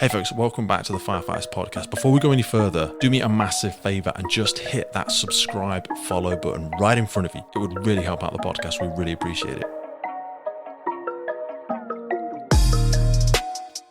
Hey folks, welcome back to the Firefighters Podcast. Before we go any further, do me a massive favor and just hit that subscribe, follow button right in front of you. It would really help out the podcast. We really appreciate it.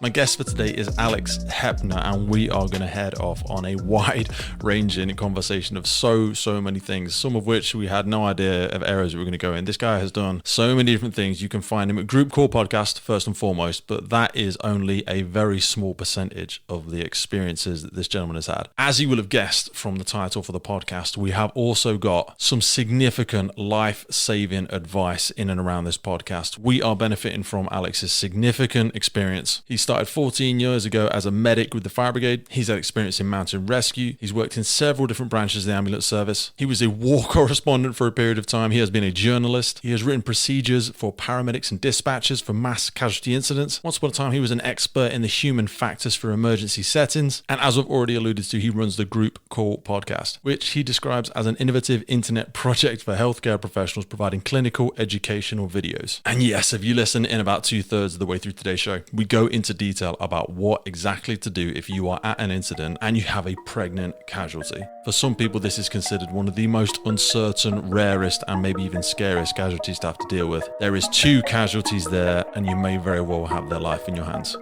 My guest for today is Alex Hepner, and we are going to head off on a wide-ranging conversation of so many things, some of which we had no idea of areas we were going to go in. This guy has done so many different things. You can find him at Groupcallpodcast, first and foremost, but that is only a very small percentage of the experiences that this gentleman has had. As you will have guessed from the title for the podcast, we have also got some significant life-saving advice in and around this podcast. We are benefiting from Alex's significant experience. He started 14 years ago as a medic with the fire brigade. He's had experience in mountain rescue. He's worked in several different branches of the ambulance service. He was a war correspondent for a period of time. He has been a journalist. He has written procedures for paramedics and dispatchers for mass casualty incidents. Once upon a time, he was an expert in the human factors for emergency settings. And as I've already alluded to, he runs the Groupcallpodcast, which he describes as an innovative internet project for healthcare professionals providing clinical educational videos. And yes, if you listen in about 2/3 of the way through today's show, we go into detail about what exactly to do if you are at an incident and you have a pregnant casualty. For some people, this is considered one of the most uncertain, rarest, and maybe even scariest casualties to have to deal with. There is 2 casualties there, and you may very well have their life in your hands.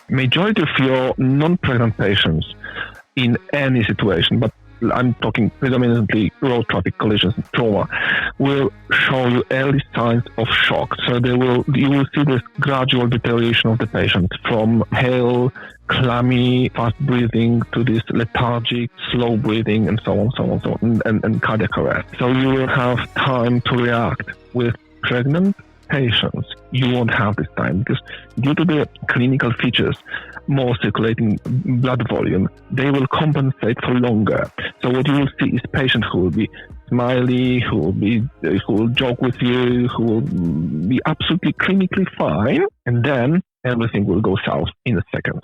Majority of your non-pregnant patients in any situation, but I'm talking predominantly road traffic collisions and trauma, will show you early signs of shock. So you will see this gradual deterioration of the patient from pale, clammy, fast breathing to this lethargic, slow breathing, and so on, and cardiac arrest. So you will have time to react. With pregnant patients, you won't have this time because due to the clinical features, more circulating blood volume, they will compensate for longer. So what you will see is patients who will be smiley, who will joke with you, who will be absolutely clinically fine, and then everything will go south in a second.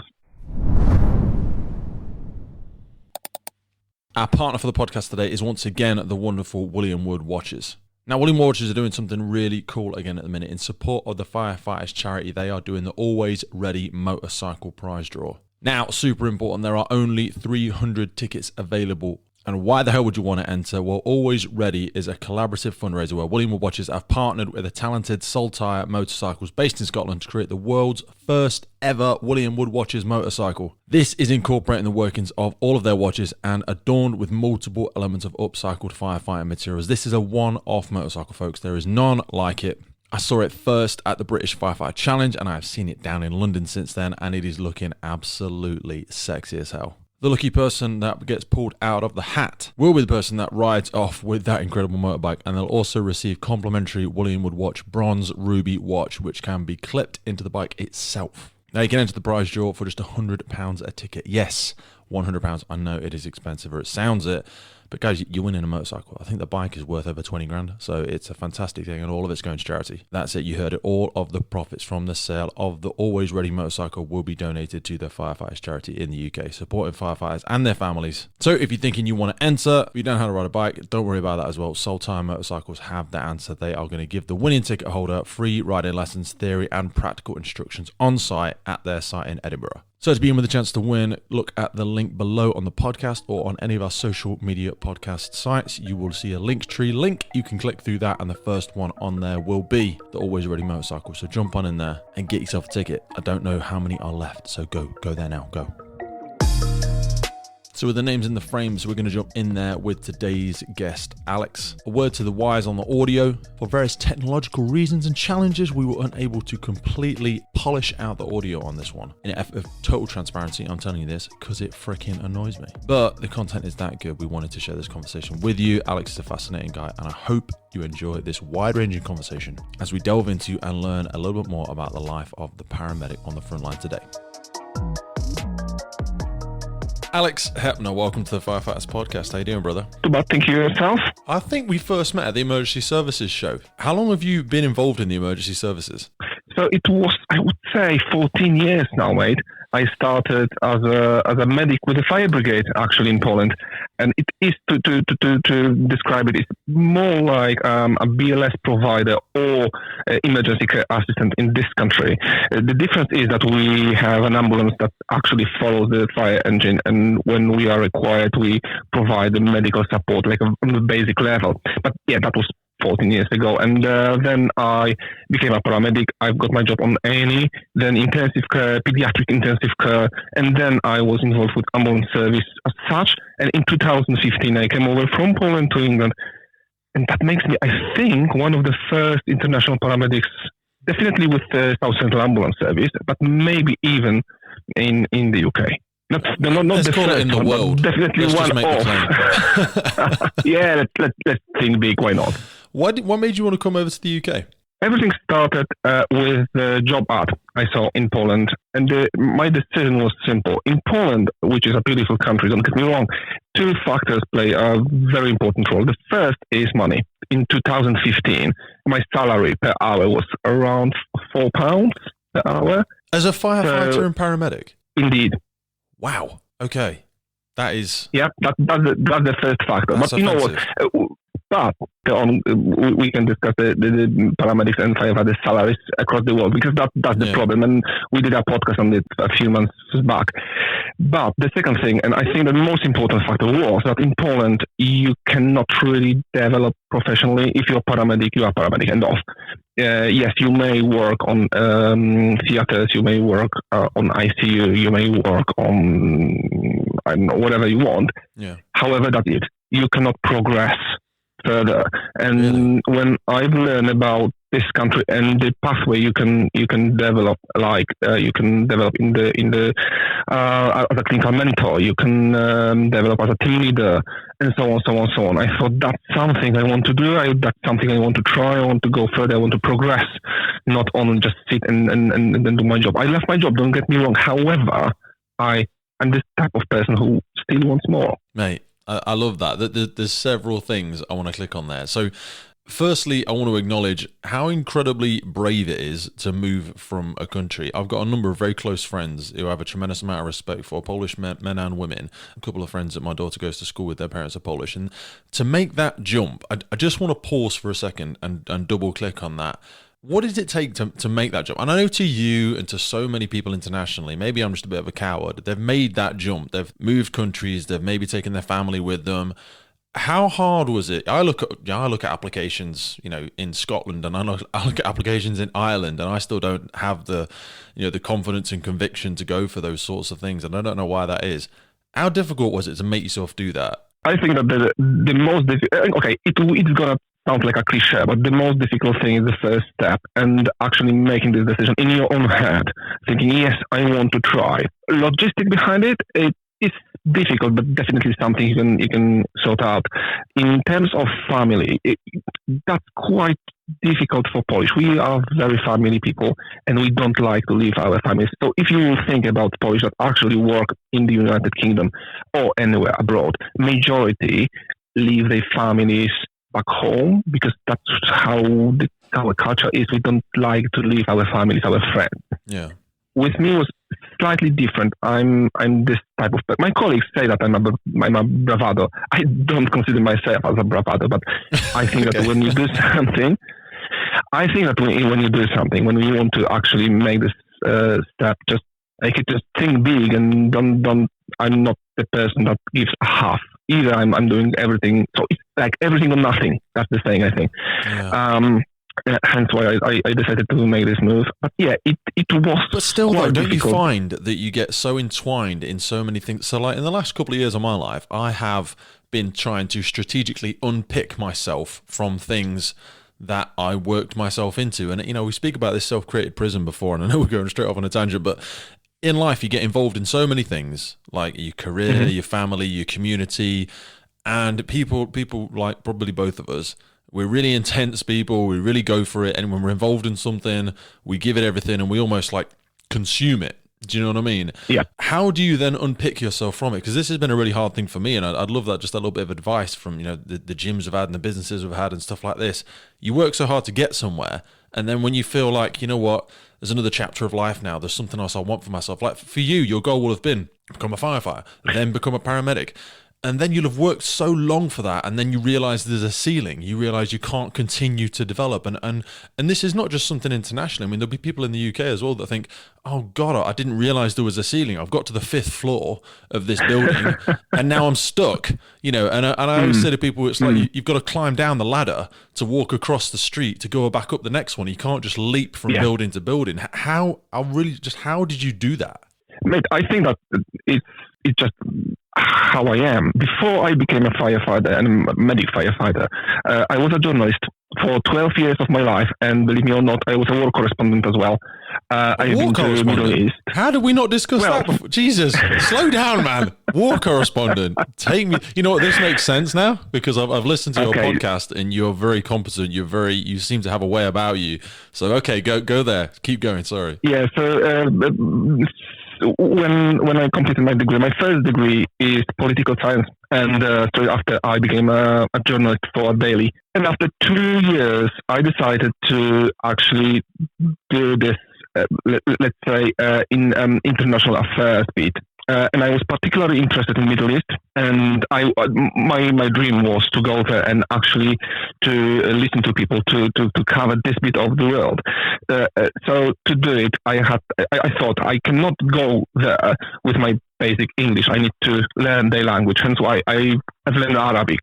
Our partner for the podcast today is once again the wonderful William Wood Watches. Now, William Wood Watches are doing something really cool again at the minute. In support of the Firefighters charity, they are doing the Always Ready motorcycle prize draw. Now, super important, there are only 300 tickets available. And why the hell would you want to enter? Well, Always Ready is a collaborative fundraiser where William Wood Watches have partnered with the talented Saltire Motorcycles based in Scotland to create the world's first ever William Wood Watches motorcycle. This is incorporating the workings of all of their watches and adorned with multiple elements of upcycled firefighting materials. This is a one-off motorcycle, folks. There is none like it. I saw it first at the British Firefighter Challenge, and I've seen it down in London since then, and it is looking absolutely sexy as hell. The lucky person that gets pulled out of the hat will be the person that rides off with that incredible motorbike, and they'll also receive complimentary William Wood Watch bronze ruby watch, which can be clipped into the bike itself. Now you can enter the prize draw for just £100 a ticket. Yes, £100. I know it is expensive, or it sounds it, but guys, you're winning a motorcycle. I think the bike is worth over 20 grand, so it's a fantastic thing, and all of it's going to charity. That's it, you heard it. All of the profits from the sale of the Always Ready motorcycle will be donated to the Firefighters charity in the UK, supporting firefighters and their families. So if you're thinking you want to enter, if you don't know how to ride a bike, don't worry about that as well. Saltire Motorcycles have the answer. They are going to give the winning ticket holder free riding lessons, theory and practical instructions on site at their site in Edinburgh. So to be in with a chance to win, look at the link below on the podcast or on any of our social media podcast sites. You will see a Linktree link. You can click through that, and the first one on there will be the Always Ready motorcycle. So jump on in there and get yourself a ticket. I don't know how many are left, so go there now, go. So with the names in the frames, we're going to jump in there with today's guest, Alex. A word to the wise on the audio. For various technological reasons and challenges, we were unable to completely polish out the audio on this one. In an effort of total transparency, I'm telling you this because it freaking annoys me. But the content is that good. We wanted to share this conversation with you. Alex is a fascinating guy, and I hope you enjoy this wide-ranging conversation as we delve into and learn a little bit more about the life of the paramedic on the front line today. Alex Hepner, welcome to the Firefighters Podcast. How you doing, brother? But thank you yourself. I think we first met at the Emergency Services show. How long have you been involved in the emergency services? So it was, I would say, 14 years now, mate. I started as a medic with the fire brigade actually in Poland, and it is to describe it, it's more like a BLS provider or emergency care assistant in this country. The difference is that we have an ambulance that actually follows the fire engine, and when we are required, we provide the medical support like on the basic level. But yeah, that was 14 years ago, and then I became a paramedic. I've got my job on A&E, then intensive care, pediatric intensive care, and then I was involved with ambulance service as such. And in 2015, I came over from Poland to England, and that makes me, I think, one of the first international paramedics, definitely with the South Central Ambulance Service, but maybe even in the UK. Not let's the call first it in the one, world. Definitely let's one just make the off. Yeah, let's think big. Why not? What made you want to come over to the UK? Everything started with the job ad I saw in Poland, and my decision was simple. In Poland, which is a beautiful country, don't get me wrong, two factors play a very important role. The first is money. In 2015, my salary per hour was around £4 per hour. As a firefighter and paramedic? Indeed. Wow. Okay. That is... Yeah, that's the first factor. That's but you offensive. know what? But we can discuss the paramedics and firefighters salaries across the world, because that's the problem. And we did a podcast on it a few months back. But the second thing, and I think the most important factor, was that in Poland, you cannot really develop professionally. If you're a paramedic, you are a paramedic, and off. Yes, you may work on theaters, you may work on ICU, you may work on, I don't know, whatever you want. Yeah. However, that's it. You cannot progress further. And when I've learned about this country and the pathway you can develop, like you can develop in the as a clinical mentor, you can develop as a team leader, and so on. I thought that's something I want to do. That's something I want to try. I want to go further. I want to progress, not only just sit and do my job. I left my job. Don't get me wrong. However, I'm this type of person who still wants more. Mate, I love that. There's several things I want to click on there. So firstly, I want to acknowledge how incredibly brave it is to move from a country. I've got a number of very close friends who I have a tremendous amount of respect for, Polish men and women. A couple of friends that my daughter goes to school with, their parents are Polish. And to make that jump, I just want to pause for a second and double click on that. What did it take to make that jump? And I know to you and to so many people internationally, maybe I'm just a bit of a coward, they've made that jump. They've moved countries. They've maybe taken their family with them. How hard was it? I look at applications, in Scotland, and I look at applications in Ireland, and I still don't have the confidence and conviction to go for those sorts of things, and I don't know why that is. How difficult was it to make yourself do that? I think that the most difficult. Okay, it's gonna sound like a cliche, but the most difficult thing is the first step, and actually making this decision in your own head, thinking, yes, I want to try. Logistic behind it is difficult, but definitely something you can sort out. In terms of family, that's quite difficult for Polish. We are very family people, and we don't like to leave our families. So if you think about Polish that actually work in the United Kingdom or anywhere abroad, majority leave their families back home, because that's how our culture is. We don't like to leave our families, our friends. Yeah. With me, it was slightly different. I'm this type of person. My colleagues say that I'm a bravado. I don't consider myself as a bravado, but I think that when you do something, when you do something, when you want to actually make this step, just think big, and don't. I'm not the person that gives a half. Either I'm doing everything. So it's like everything or nothing. That's the thing, I think. Yeah. Hence why I decided to make this move. But yeah, it was. But still, though, don't difficult. you find that you get so entwined in so many things? So, like in the last couple of years of my life, I have been trying to strategically unpick myself from things that I worked myself into. And we speak about this self-created prison before, and I know we're going straight off on a tangent, but in life, you get involved in so many things, like your career, your family, your community, and people like probably both of us. We're really intense people. We really go for it. And when we're involved in something, we give it everything, and we almost like consume it Do you know what I mean? Yeah. How do you then unpick yourself from it? Because this has been a really hard thing for me, and I'd love that, just a little bit of advice from, you know, the gyms we've had and the businesses we've had and stuff like this. You work so hard to get somewhere, and then when you feel like, you know what, there's another chapter of life now, there's something else I want for myself. Like for you, your goal will have been become a firefighter, then become a paramedic. And then you'll have worked so long for that, and then you realize there's a ceiling. You realize you can't continue to develop. And this is not just something international. I mean, there'll be people in the UK as well that think, oh God, I didn't realize there was a ceiling. I've got to the 5th floor of this building and now I'm stuck, you know. And I always say to people, it's like you've got to climb down the ladder to walk across the street to go back up the next one. You can't just leap from building to building. How did you do that? Mate, I think that it's just how I am. Before I became a firefighter and a medic firefighter, I was a journalist for 12 years of my life, and believe me or not, I was a war correspondent as well. I've been to the Middle East. How did we not discuss that before? Jesus, slow down, man. War correspondent. Take me. You know what? This makes sense now because I've listened to your podcast, and you're very competent. You seem to have a way about you. So okay, go there. Keep going. Sorry. Yeah. So when I completed my degree, my first degree is political science, and straight after I became a journalist for a daily. And after 2 years, I decided to actually do this, let's say, in international affairs bit. And I was particularly interested in Middle East, and my dream was to go there and actually to listen to people, to cover this bit of the world. So to do it, I thought I cannot go there with my basic English. I need to learn their language, hence why I've learned Arabic.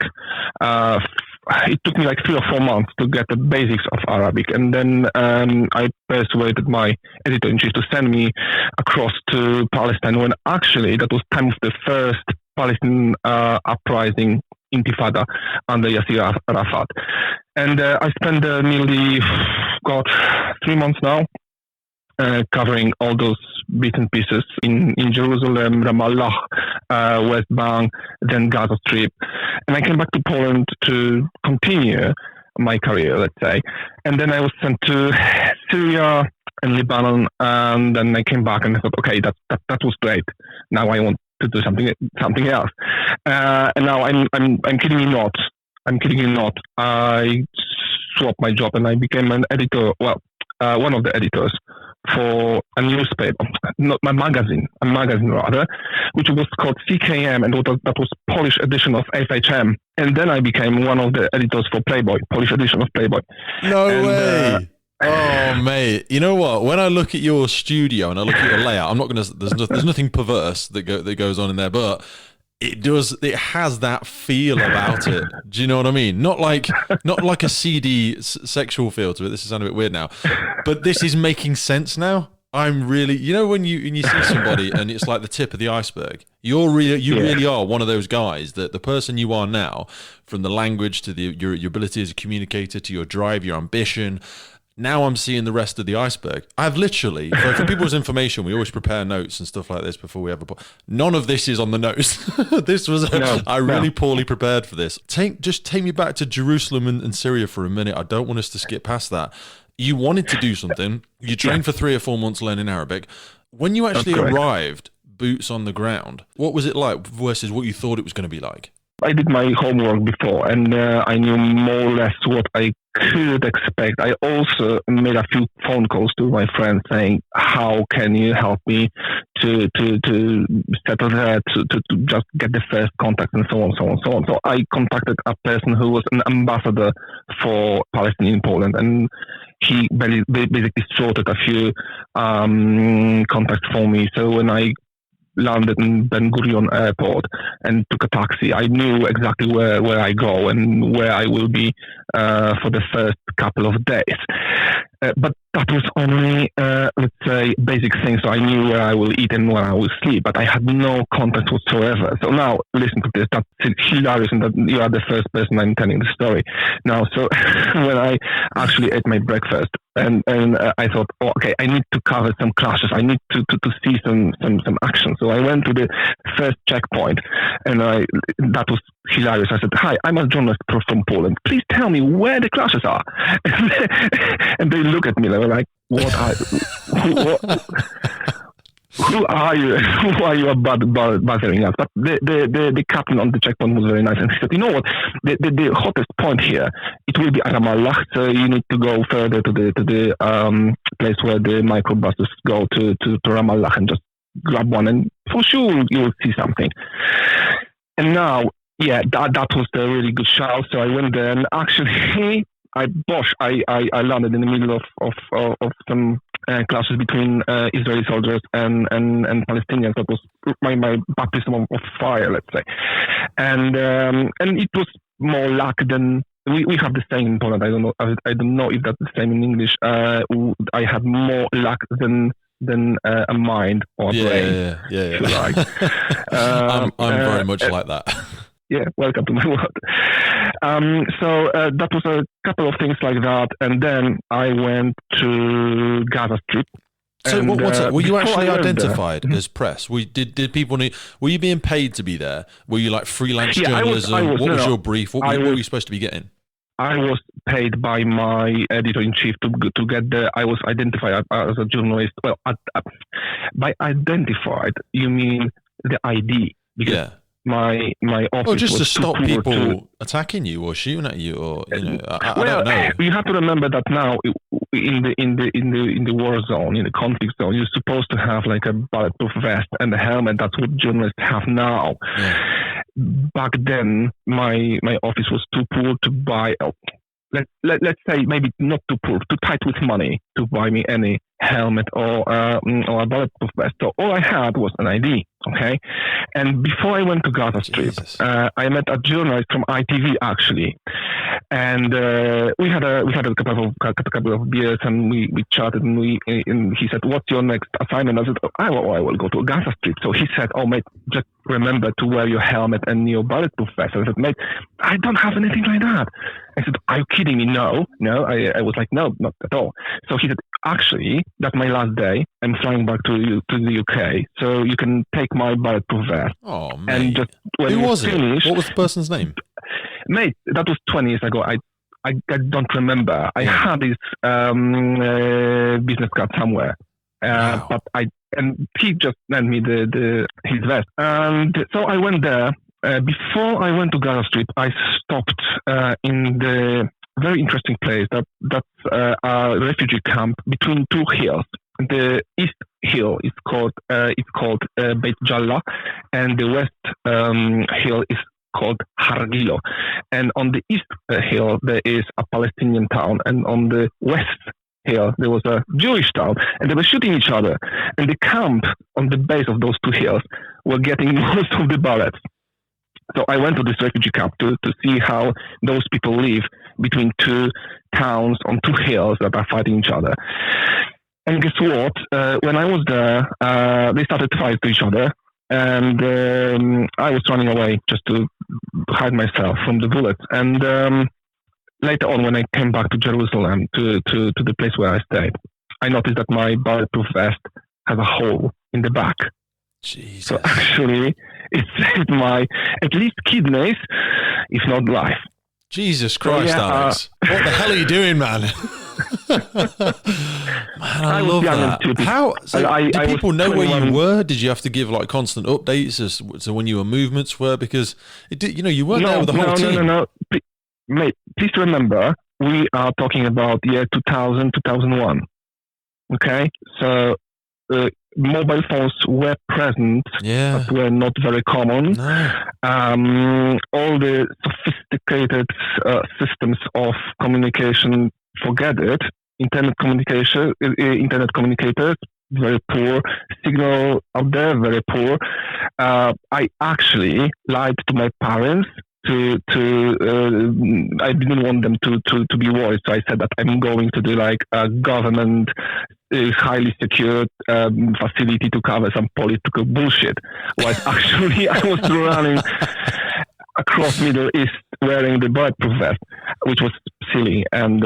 It took me like 3 or 4 months to get the basics of Arabic, and then I persuaded my editor-in-chief to send me across to Palestine, when actually that was time of the first Palestinian uprising, Intifada, under Yasser Arafat. And I spent nearly, 3 months now, covering all those bits and pieces in Jerusalem, Ramallah, West Bank, then Gaza Strip. And I came back to Poland to continue my career, let's say. And then I was sent to Syria and Lebanon, and then I came back and I thought, okay, that was great. Now I want to do something else. And now I'm kidding you not. I swapped my job and I became an editor. Well, one of the editors for a newspaper, not my magazine, a magazine rather, which was called CKM, and that was Polish edition of FHM. And then I became one of the editors for Playboy, Polish edition of Playboy. No way. Oh, mate. You know what? When I look at your studio and I look at your layout, I'm not going to. There's nothing perverse that goes on in there, but it has that feel about it. Do you know what I mean? Not like a CD sexual feel to it. This is sounding a bit weird now, but this is making sense now. I'm really, you know, when you see somebody and it's like the tip of the iceberg, you really are one of those guys that the person you are now, from the language to your ability as a communicator to your drive, your ambition. Now I'm seeing the rest of the iceberg. I've literally, for people's information, we always prepare notes and stuff like this before we have none of this is on the notes. This was, poorly prepared for this. Just take me back to Jerusalem and Syria for a minute. I don't want us to skip past that. You wanted to do something. You trained for 3 or 4 months learning Arabic. When you actually arrived, boots on the ground, what was it like versus what you thought it was going to be like? I did my homework before, and I knew more or less what I could expect. I also made a few phone calls to my friends saying, how can you help me to settle that, to just get the first contact, and so on. So I contacted a person who was an ambassador for Palestine in Poland, and he basically sorted a few contacts for me. So when I landed in Ben Gurion Airport and took a taxi, I knew exactly where I go and where I will be for the first couple of days. But that was only, let's say, basic things. So I knew where I will eat and where I will sleep, but I had no contact whatsoever. So now, listen to this. That's hilarious, and that you are the first person I'm telling the story. Now, so when I actually ate my breakfast, and I thought, oh, okay, I need to cover some clashes. I need to see some action. So I went to the first checkpoint, and that was hilarious. I said, hi, I'm a journalist from Poland. Please tell me where the clashes are. And they look at me, they were like, what? who are you? Who are you bothering us? But the captain on the checkpoint was very nice, and he said, you know what? The hottest point here, it will be Ramallah, so you need to go further to the place where the microbuses go to Ramallah and just grab one, and for sure you will see something. And now, yeah, that was a really good shout. So I went there, and actually, I landed in the middle of some clashes between Israeli soldiers and Palestinians. That was my baptism of fire, let's say. And it was more luck than we have the saying in Poland. I don't know if that's the same in English. I had more luck than a mind or a brain. Yeah. Like. I'm very much like that. Yeah, welcome to my world. So that was a couple of things like that, and then I went to Gaza Strip. So and, were you actually identified there, as press? Did people need? Were you being paid to be there? Were you like freelance journalism? What was your brief? What were you supposed to be getting? I was paid by my editor-in-chief to get there. I was identified as a journalist. Well, by identified, you mean the ID? Because my office or just was to stop people attacking you or shooting at you, or I don't know. You have to remember that now in the war zone, in the conflict zone, you're supposed to have like a bulletproof vest and a helmet. That's what journalists have now. Yeah. Back then, my office was too poor to buy. Let's say maybe not too poor, too tight with money to buy me any helmet or a bulletproof vest. So all I had was an ID. Okay, and before I went to Gaza Strip, I met a journalist from ITV actually, and we had a couple of beers, and we chatted, and he said, "What's your next assignment?" I said, I will go to Gaza Strip. So he said, "Oh mate, just remember to wear your helmet and your bulletproof vest." I said, "Mate, I don't have anything like that." I said, "Are you kidding me?" No. I was like, "No, not at all." So he said, "Actually, that's my last day. I'm flying back to the UK, so you can take my bulletproof vest." Oh, mate. And just when who was finished, it? What was the person's name? Mate, that was 20 years ago. I don't remember. I had this business card somewhere, wow. And he just lent me his vest, and so I went there. Before I went to Gaza Strip, I stopped in the very interesting place that's a refugee camp between two hills. The east hill is called Beit Jalla, and the west hill is called Hargilo. And on the east hill there is a Palestinian town, and on the west hill there was a Jewish town, and they were shooting each other. And the camp on the base of those two hills were getting most of the bullets. So I went to this refugee camp to see how those people live between two towns on two hills that are fighting each other. And guess what? When I was there, they started to fight to each other, and I was running away just to hide myself from the bullets. And later on, when I came back to Jerusalem, to the place where I stayed, I noticed that my bulletproof vest has a hole in the back. Jesus. So actually, it saved my at least kidneys, if not life. Jesus Christ, Alex. What the hell are you doing, man? Man, I love that. How? So did people know where you were? Did you have to give like constant updates as to when your movements were? Because you weren't there with the whole team. No. Mate, please remember, we are talking about year 2000, 2001. Okay? So mobile phones were present, but were not very common. No. All the sophisticated systems of communication, forget it. Internet communicators, very poor. Signal out there, very poor. I actually lied to my parents. I didn't want them to be worried, so I said that I'm going to do like a government highly secured facility to cover some political bullshit. Whilst actually I was running across Middle East wearing the bulletproof vest, which was silly. And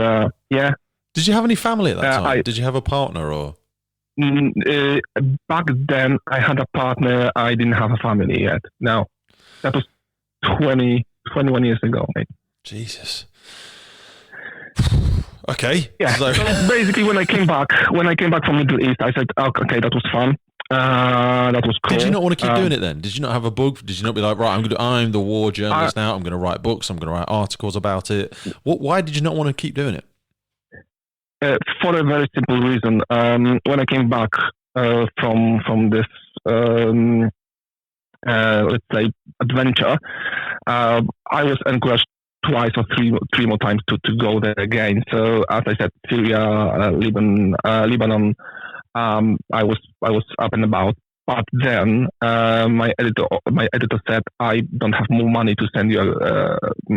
Did you have any family at that time? Did you have a partner or? Back then I had a partner. I didn't have a family yet. No, that was 21 years ago, mate. Jesus. Okay. Yeah. So basically, when I came back from Middle East, I said, "Okay, that was fun. That was cool. Did you not want to keep doing it then? Did you not have a bug? Did you not be like, right, I'm the war journalist now. I'm going to write books. I'm going to write articles about it. Why did you not want to keep doing it? For a very simple reason. When I came back from this, let's say, adventure, I was encouraged twice or three more times to go there again. So as I said, Syria, Lebanon, I was up and about. But then my editor said, I don't have more money to send you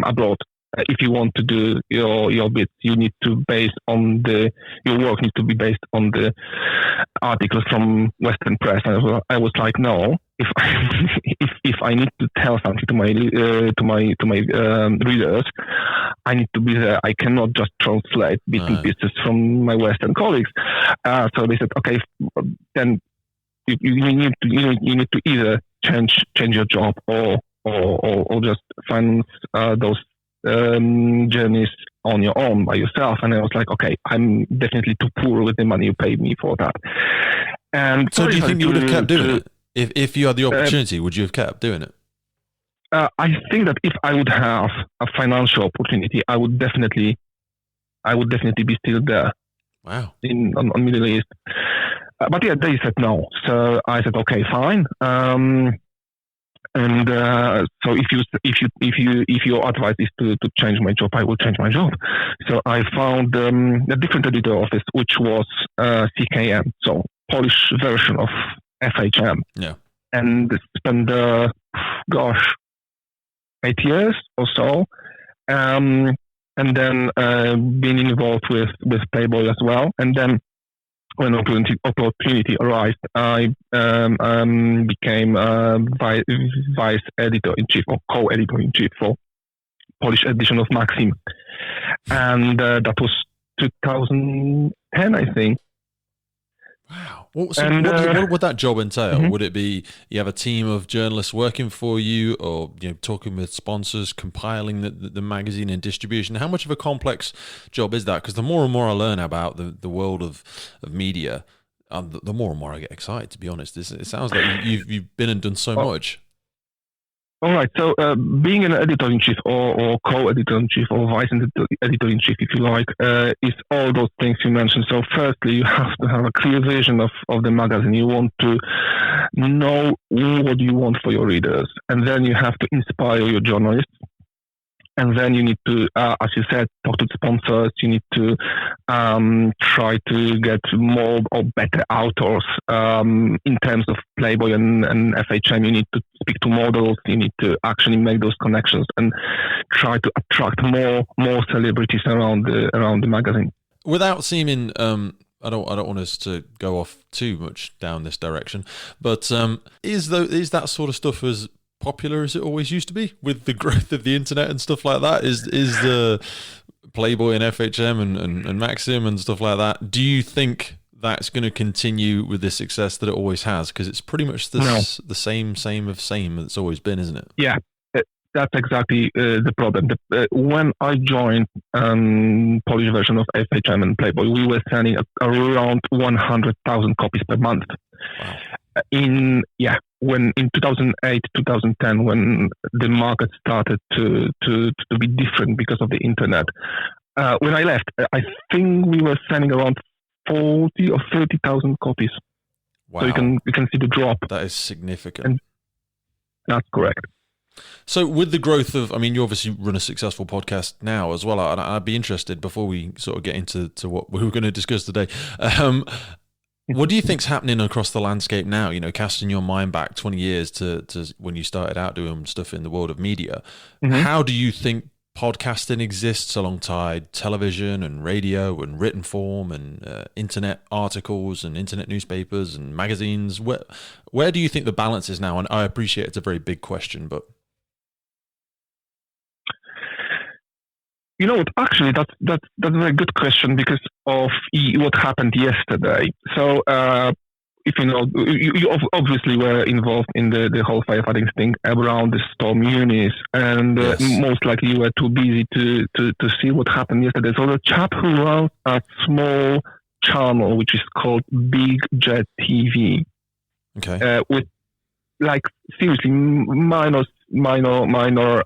abroad. If you want to do your bits, you need to your work needs to be based on the articles from Western press. And I was like, no. If I need to tell something to my readers, I need to be there. I cannot just translate bits and pieces from my Western colleagues. So they said, okay, then you need to either change your job or just finance those journeys on your own by yourself. And I was like, okay, I'm definitely too poor with the money you paid me for that. And so do you think you would have kept doing it? If you had the opportunity, would you have kept doing it? I think that if I would have a financial opportunity, I would definitely be still there. Wow. On Middle East. But yeah, they said no. So I said, okay, fine. And so if your advice is to change my job, I will change my job. So I found a different editor office, which was CKM, so Polish version of FHM. Yeah. And spent 8 years or so. And then being involved with Playboy as well. And then when opportunity arrived, I became vice editor-in-chief or co-editor-in-chief for Polish edition of Maxim. And that was 2010, I think. Wow. What would that job entail? Mm-hmm. Would it be you have a team of journalists working for you, or talking with sponsors, compiling the magazine and distribution? How much of a complex job is that? Because the more and more I learn about the world of media, the more and more I get excited, to be honest. It sounds like you've been and done so much. All right. So being an editor-in-chief or co-editor-in-chief or vice editor-in-chief, if you like, is all those things you mentioned. So firstly, you have to have a clear vision of the magazine. You want to know what you want for your readers. And then you have to inspire your journalists. And then you need to, as you said, talk to sponsors. You need to try to get more or better authors. In terms of Playboy and FHM, you need to speak to models. You need to actually make those connections and try to attract more celebrities around the magazine. Without seeming, I don't want us to go off too much down this direction, but is that sort of stuff as popular as it always used to be with the growth of the internet and stuff like that? Is the Playboy and FHM and Maxim and stuff like that, do you think that's going to continue with the success that it always has? Because it's pretty much the same that it's always been, isn't it? Yeah, that's exactly the problem. When I joined Polish version of FHM and Playboy, we were selling around 100,000 copies per month. Wow. In 2008, 2010, when the market started to be different because of the internet, when I left, I think we were selling around 40 or 30,000 copies. Wow. So you can see the drop. That is significant. And that's correct. So with the growth of, you obviously run a successful podcast now as well. I'd be interested, before we sort of get into what we were going to discuss today, what do you think's happening across the landscape now? Casting your mind back 20 years to when you started out doing stuff in the world of media. Mm-hmm. How do you think podcasting exists alongside television and radio and written form and internet articles and internet newspapers and magazines? Where do you think the balance is now? And I appreciate it's a very big question, but actually, that's a very good question because of what happened yesterday. So, if you obviously were involved in the whole firefighting thing around the storm Eunice, and yes. Most likely you were too busy to see what happened yesterday. So the chap who runs a small channel which is called Big Jet TV, Okay. With like seriously minor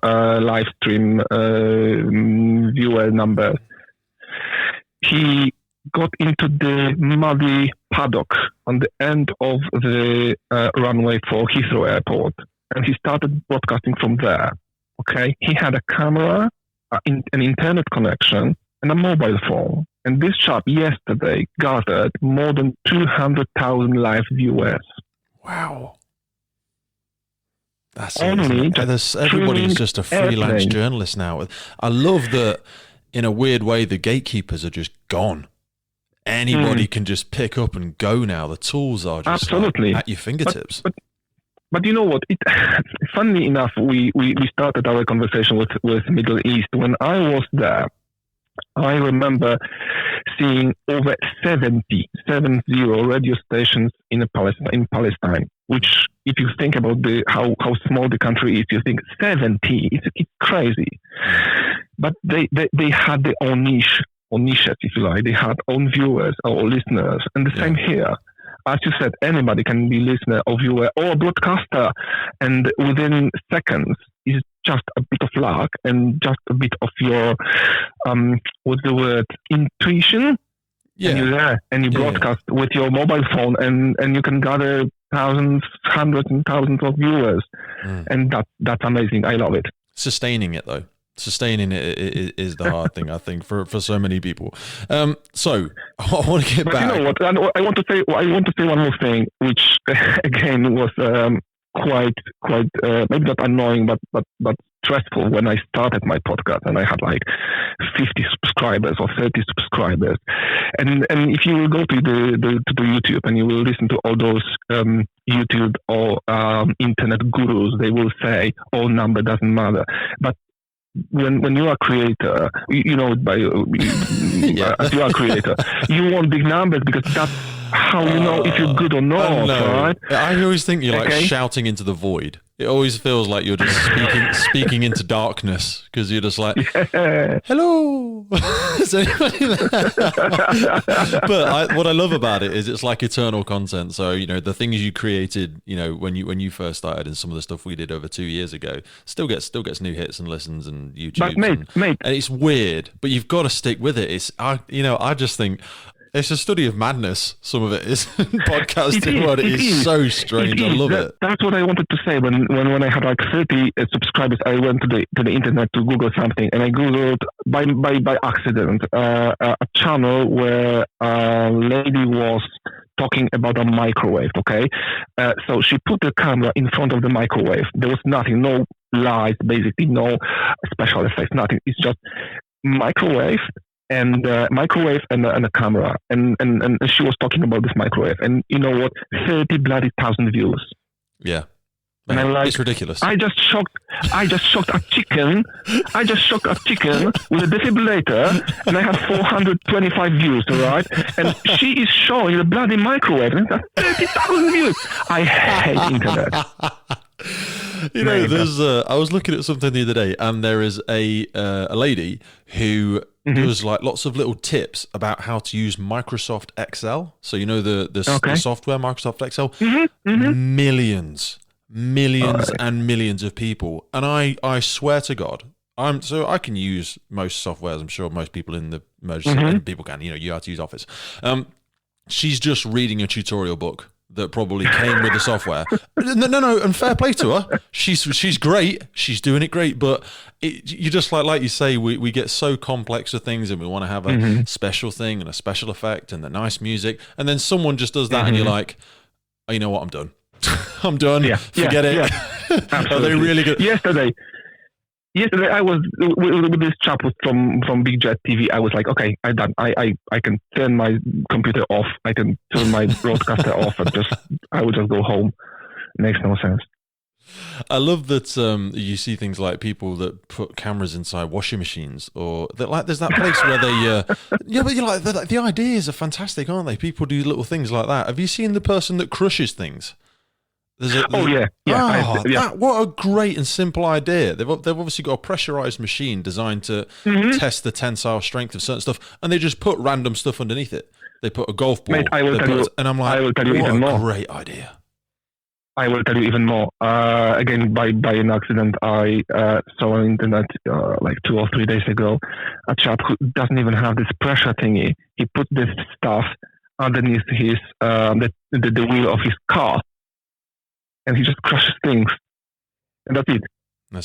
live stream viewer numbers. He got into the muddy paddock on the end of the runway for Heathrow Airport, and he started broadcasting from there. Okay, he had a camera, an internet connection, and a mobile phone. And this chap yesterday gathered more than 200,000 live viewers. Wow. That's everybody's just a freelance journalist now. I love that in a weird way, the gatekeepers are just gone. Anybody can just pick up and go now. The tools are just absolutely at your fingertips. But you know what? Funnily enough, we started our conversation with Middle East. When I was there, I remember seeing over 70 radio stations in Palestine, which, if you think about how small the country is, you think 70, it's crazy. But they had their own niches, if you like. They had own viewers or listeners, and the same here. As you said, anybody can be listener or viewer or broadcaster, and within seconds, it's just a bit of luck and just a bit of your, what's the word, intuition. Yeah. And you're there, and you broadcast with your mobile phone, and you can gather thousands, hundreds and thousands of viewers. And that's amazing. I love it. Sustaining it, though. Sustaining it is the hard thing, I think, for so many people. So I want to get back. You know what? I want to say one more thing, which again was quite maybe not annoying, but stressful when I started my podcast, and I had like 50 subscribers or 30 subscribers. And if you will go to the YouTube and you will listen to all those YouTube or internet gurus, they will say, "Oh, number doesn't matter." But when you are a creator, you know, as you are a creator, you want big numbers because that's how you know if you're good or not, right? I always think you're like shouting into the void. It always feels like you're just speaking into darkness, because you're just like, hello, is anybody there? But what I love about it is it's like eternal content. So, you know, the things you created, you know, when you first started, and some of the stuff we did over 2 years ago still gets new hits and listens and YouTube. But mate, and it's weird, but you've got to stick with it. I just think it's a study of madness. Some of it is podcasting. It is so strange. I love it. That's what I wanted to say. When I had like 30 subscribers, I went to the internet to Google something, and I Googled by accident a channel where a lady was talking about a microwave. Okay, so she put the camera in front of the microwave. There was nothing, no lights, basically no special effects, nothing. It's just microwave. And microwave and a camera, and she was talking about this microwave, and you know what? 30,000 views. Yeah, and I'm like, it's ridiculous. I just shocked a chicken. I just shocked a chicken with a defibrillator, and I had 425 views. All right, and she is showing the bloody microwave, and that's 30,000 views. I hate internet. You know, I was looking at something the other day, and there is a lady who does like lots of little tips about how to use Microsoft Excel. So you know the software Microsoft Excel. Millions and millions of people, and I swear to God, I can use most softwares. I'm sure most people people can. You know, you have to use Office. She's just reading a tutorial book that probably came with the software. No, and fair play to her. She's great. She's doing it great. But you just like you say, we get so complex with things, and we want to have a special thing and a special effect and the nice music, and then someone just does that, and you're like, oh, you know what? I'm done. I'm done. Yeah. Forget it. Yeah. Are they really good? Yesterday, I was with this chap from Big Jet TV. I was like, okay, I'm done. I can turn my computer off. I can turn my broadcaster off, and I will just go home. It makes no sense. I love that you see things like people that put cameras inside washing machines, or that, like, there's that place where they but you're like, the ideas are fantastic, aren't they? People do little things like that. Have you seen the person that crushes things? What a great and simple idea. They've obviously got a pressurized machine designed to test the tensile strength of certain stuff, and they just put random stuff underneath it. They put a golf ball. Mate, I will tell you, and I'm like, I will tell you what even more. Great idea. I will tell you even more. Again, by an accident, I saw on the internet like 2 or 3 days ago a chap who doesn't even have this pressure thingy. He put this stuff underneath his the wheel of his car, and he just crushes things, and that's it.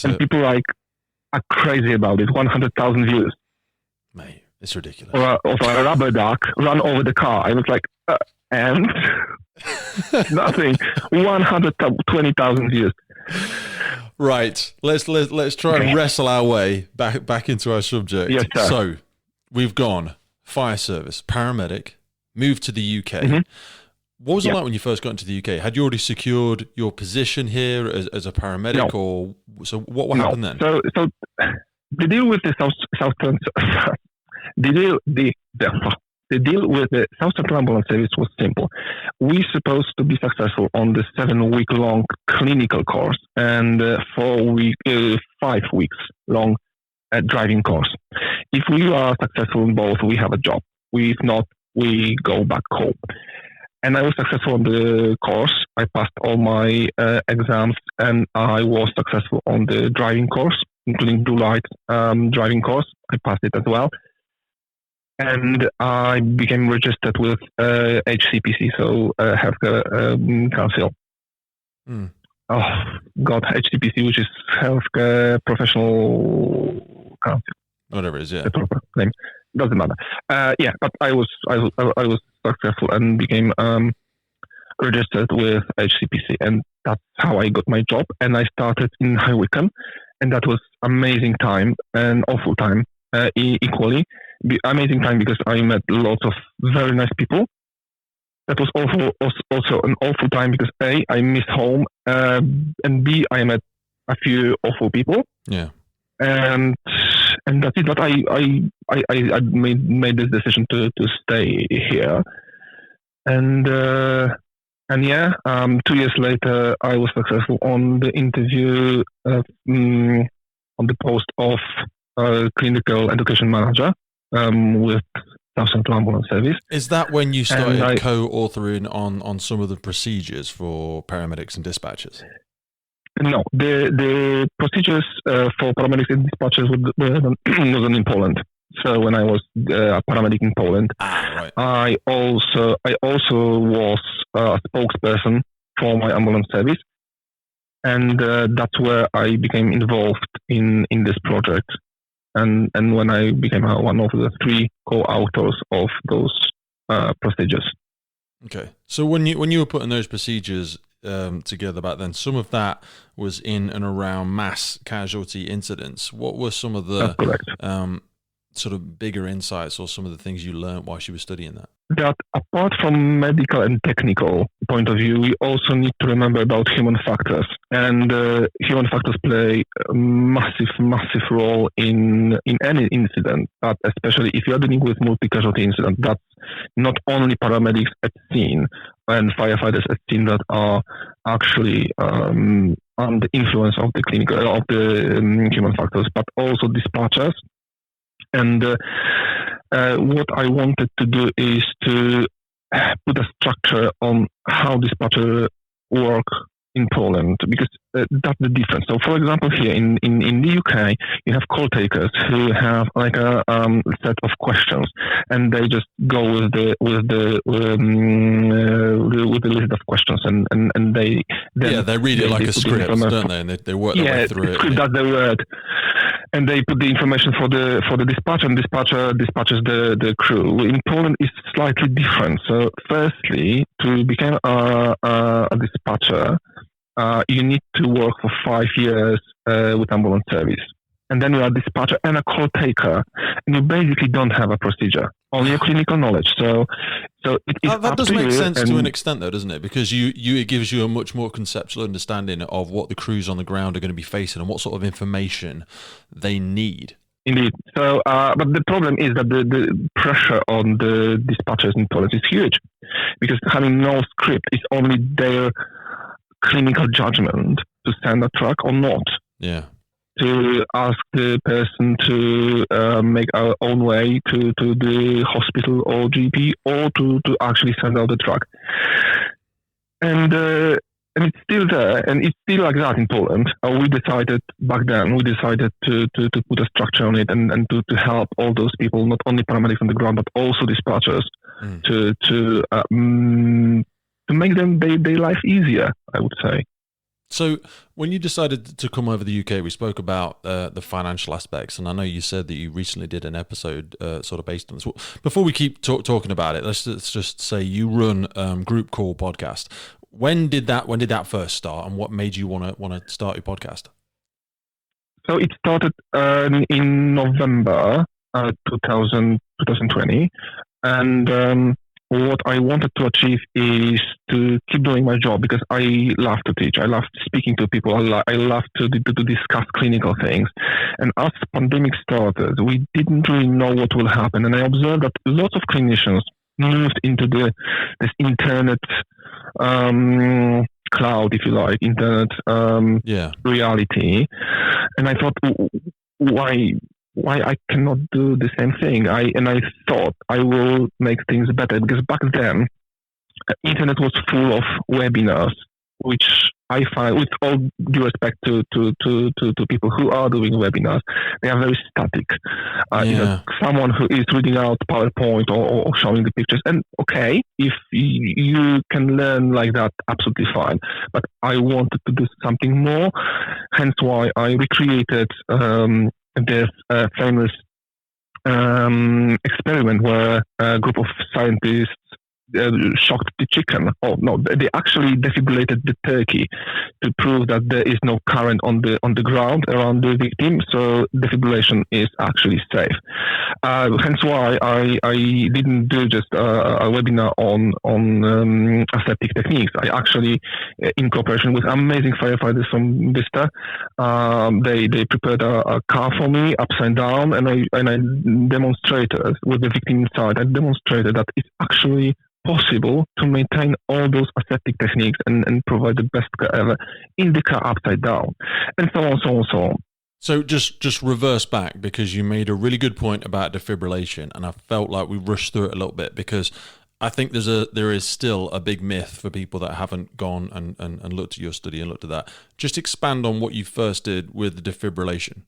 And people are crazy about it. 100,000 views. Mate, it's ridiculous. Or a rubber duck run over the car. I was like, and nothing. 120,000 views. Right. Let's try and wrestle our way back into our subject. Yes, sir. So we've gone fire service, paramedic, moved to the UK. Mm-hmm. What was it like when you first got into the UK? Had you already secured your position here as a paramedic, or so? What happened then? So the deal with the the deal with the South Central Ambulance Service was simple. We're supposed to be successful on the 7-week-long clinical course and 5 weeks long driving course. If we are successful in both, we have a job. If not, we go back home. And I was successful on the course. I passed all my exams, and I was successful on the driving course, including blue light driving course. I passed it as well. And I became registered with HCPC, so Healthcare Council. Mm. Oh, God, HCPC, which is Healthcare Professional Council. Whatever it is, yeah. The proper name. Doesn't matter. But I was successful and became registered with HCPC, and that's how I got my job. And I started in High Wycombe, and that was amazing time and awful time equally. Amazing time because I met lots of very nice people. That was also an awful time because A, I missed home, and B, I met a few awful people. Yeah. And that's it. But I made this decision to stay here, and 2 years later I was successful on the interview on the post of clinical education manager with South Central Ambulance Service. Is that when you started co-authoring on some of the procedures for paramedics and dispatchers? No, the procedures for paramedics and dispatchers wasn't in Poland. So when I was a paramedic in Poland, right. I also was a spokesperson for my ambulance service, and that's where I became involved in this project. And when I became one of the 3 co-authors of those procedures. Okay, so when you were putting those procedures together back then, some of that was in and around mass casualty incidents. What were some of the sort of bigger insights or some of the things you learned while you were studying that? That apart from medical and technical point of view, we also need to remember about human factors. And human factors play a massive role in any incident, but especially if you're dealing with multi-casualty incident. That's not only paramedics at scene and firefighters at scene that are actually under the influence of the clinical, of the human factors, but also dispatchers. And what I wanted to do is to put a structure on how dispatcher work in Poland, because that's the difference. So, for example, here in the UK, you have call takers who have like a set of questions, and they just go with the list of questions, and they read it like a script, don't they? And they work their way through it. That's the word. And they put the information for the dispatcher, and dispatcher dispatches the crew. In Poland, it's slightly different. So, firstly, to become a dispatcher, you need to work for 5 years with ambulance service. And then you are a dispatcher and a call taker, and you basically don't have a procedure, only a clinical knowledge. So it is that does make sense to an extent, though, doesn't it? Because it gives you a much more conceptual understanding of what the crews on the ground are going to be facing and what sort of information they need. Indeed. So, but the problem is that the pressure on the dispatchers in Poland is huge, because having no script is only their clinical judgment to send a truck or not. Yeah. To ask the person to make our own way to the hospital or GP, or to actually send out the truck. And and it's still there, and it's still like that in Poland. We decided back then, to put a structure on it and to help all those people, not only paramedics on the ground, but also dispatchers, to make them their life easier, I would say. So when you decided to come over the UK, we spoke about the financial aspects, and I know you said that you recently did an episode sort of based on this. Before we keep talking about it, let's just say you run Group Call Podcast. When did that first start, and what made you want to start your podcast? So it started in November 2020, and what I wanted to achieve is to keep doing my job, because I love to teach. I love speaking to people. I love to discuss clinical things. And as pandemic started, we didn't really know what will happen. And I observed that lots of clinicians moved into this internet cloud, if you like, internet reality. And I thought, why I cannot do the same thing? I thought I will make things better, because back then, internet was full of webinars, which I find, with all due respect to people who are doing webinars, they are very static. Someone who is reading out PowerPoint or showing the pictures, and okay, if you can learn like that, absolutely fine. But I wanted to do something more, hence why I recreated this famous experiment where a group of scientists shocked the chicken. Oh no, they actually defibrillated the turkey to prove that there is no current on the ground around the victim, so defibrillation is actually safe. Hence why I didn't do just a webinar on aseptic techniques. I actually, in cooperation with amazing firefighters from Vista, they prepared a car for me upside down, and I demonstrated with the victim inside. I demonstrated that it's actually possible to maintain all those aseptic techniques and provide the best care ever in the car upside down, and so on. So just reverse back, because you made a really good point about defibrillation, and I felt like we rushed through it a little bit, because I think there is still a big myth for people that haven't gone and looked at your study and looked at that. Just expand on what you first did with the defibrillation.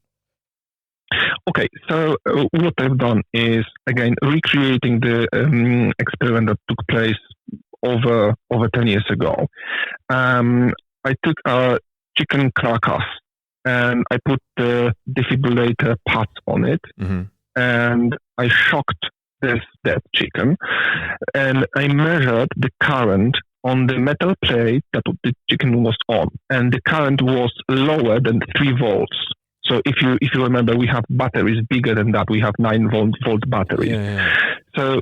Okay, so what I've done is, again, recreating the experiment that took place over 10 years ago. I took a chicken carcass and I put the defibrillator pads on it, and I shocked this dead chicken, and I measured the current on the metal plate that the chicken was on, and the current was lower than 3 volts. So if you remember, we have batteries bigger than that. We have 9-volt batteries. Yeah. So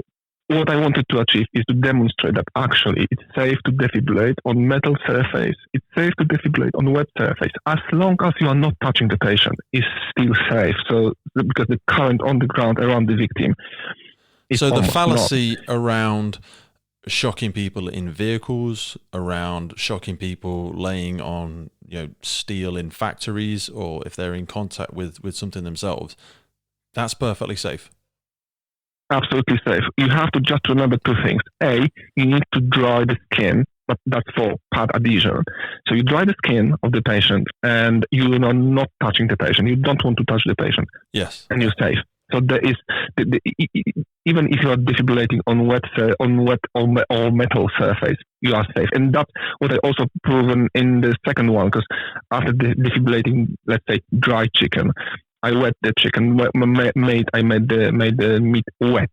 what I wanted to achieve is to demonstrate that actually it's safe to defibrillate on metal surface. It's safe to defibrillate on wet surface, as long as you are not touching the patient. It's still safe. So because the current on the ground around the victim. So the fallacy around shocking people in vehicles, around shocking people laying on steel in factories, or if they're in contact with something themselves, that's perfectly safe. Absolutely safe. You have to just remember 2 things. A, you need to dry the skin, but that's for pad adhesion. So you dry the skin of the patient, and you are not touching the patient. You don't want to touch the patient. Yes. And you're safe. So there is, even if you are defibrillating on wet or metal surface, you are safe. And that's what I also proven in the second one, because after defibrillating, let's say, dry chicken, I wet the chicken, I made the meat wet,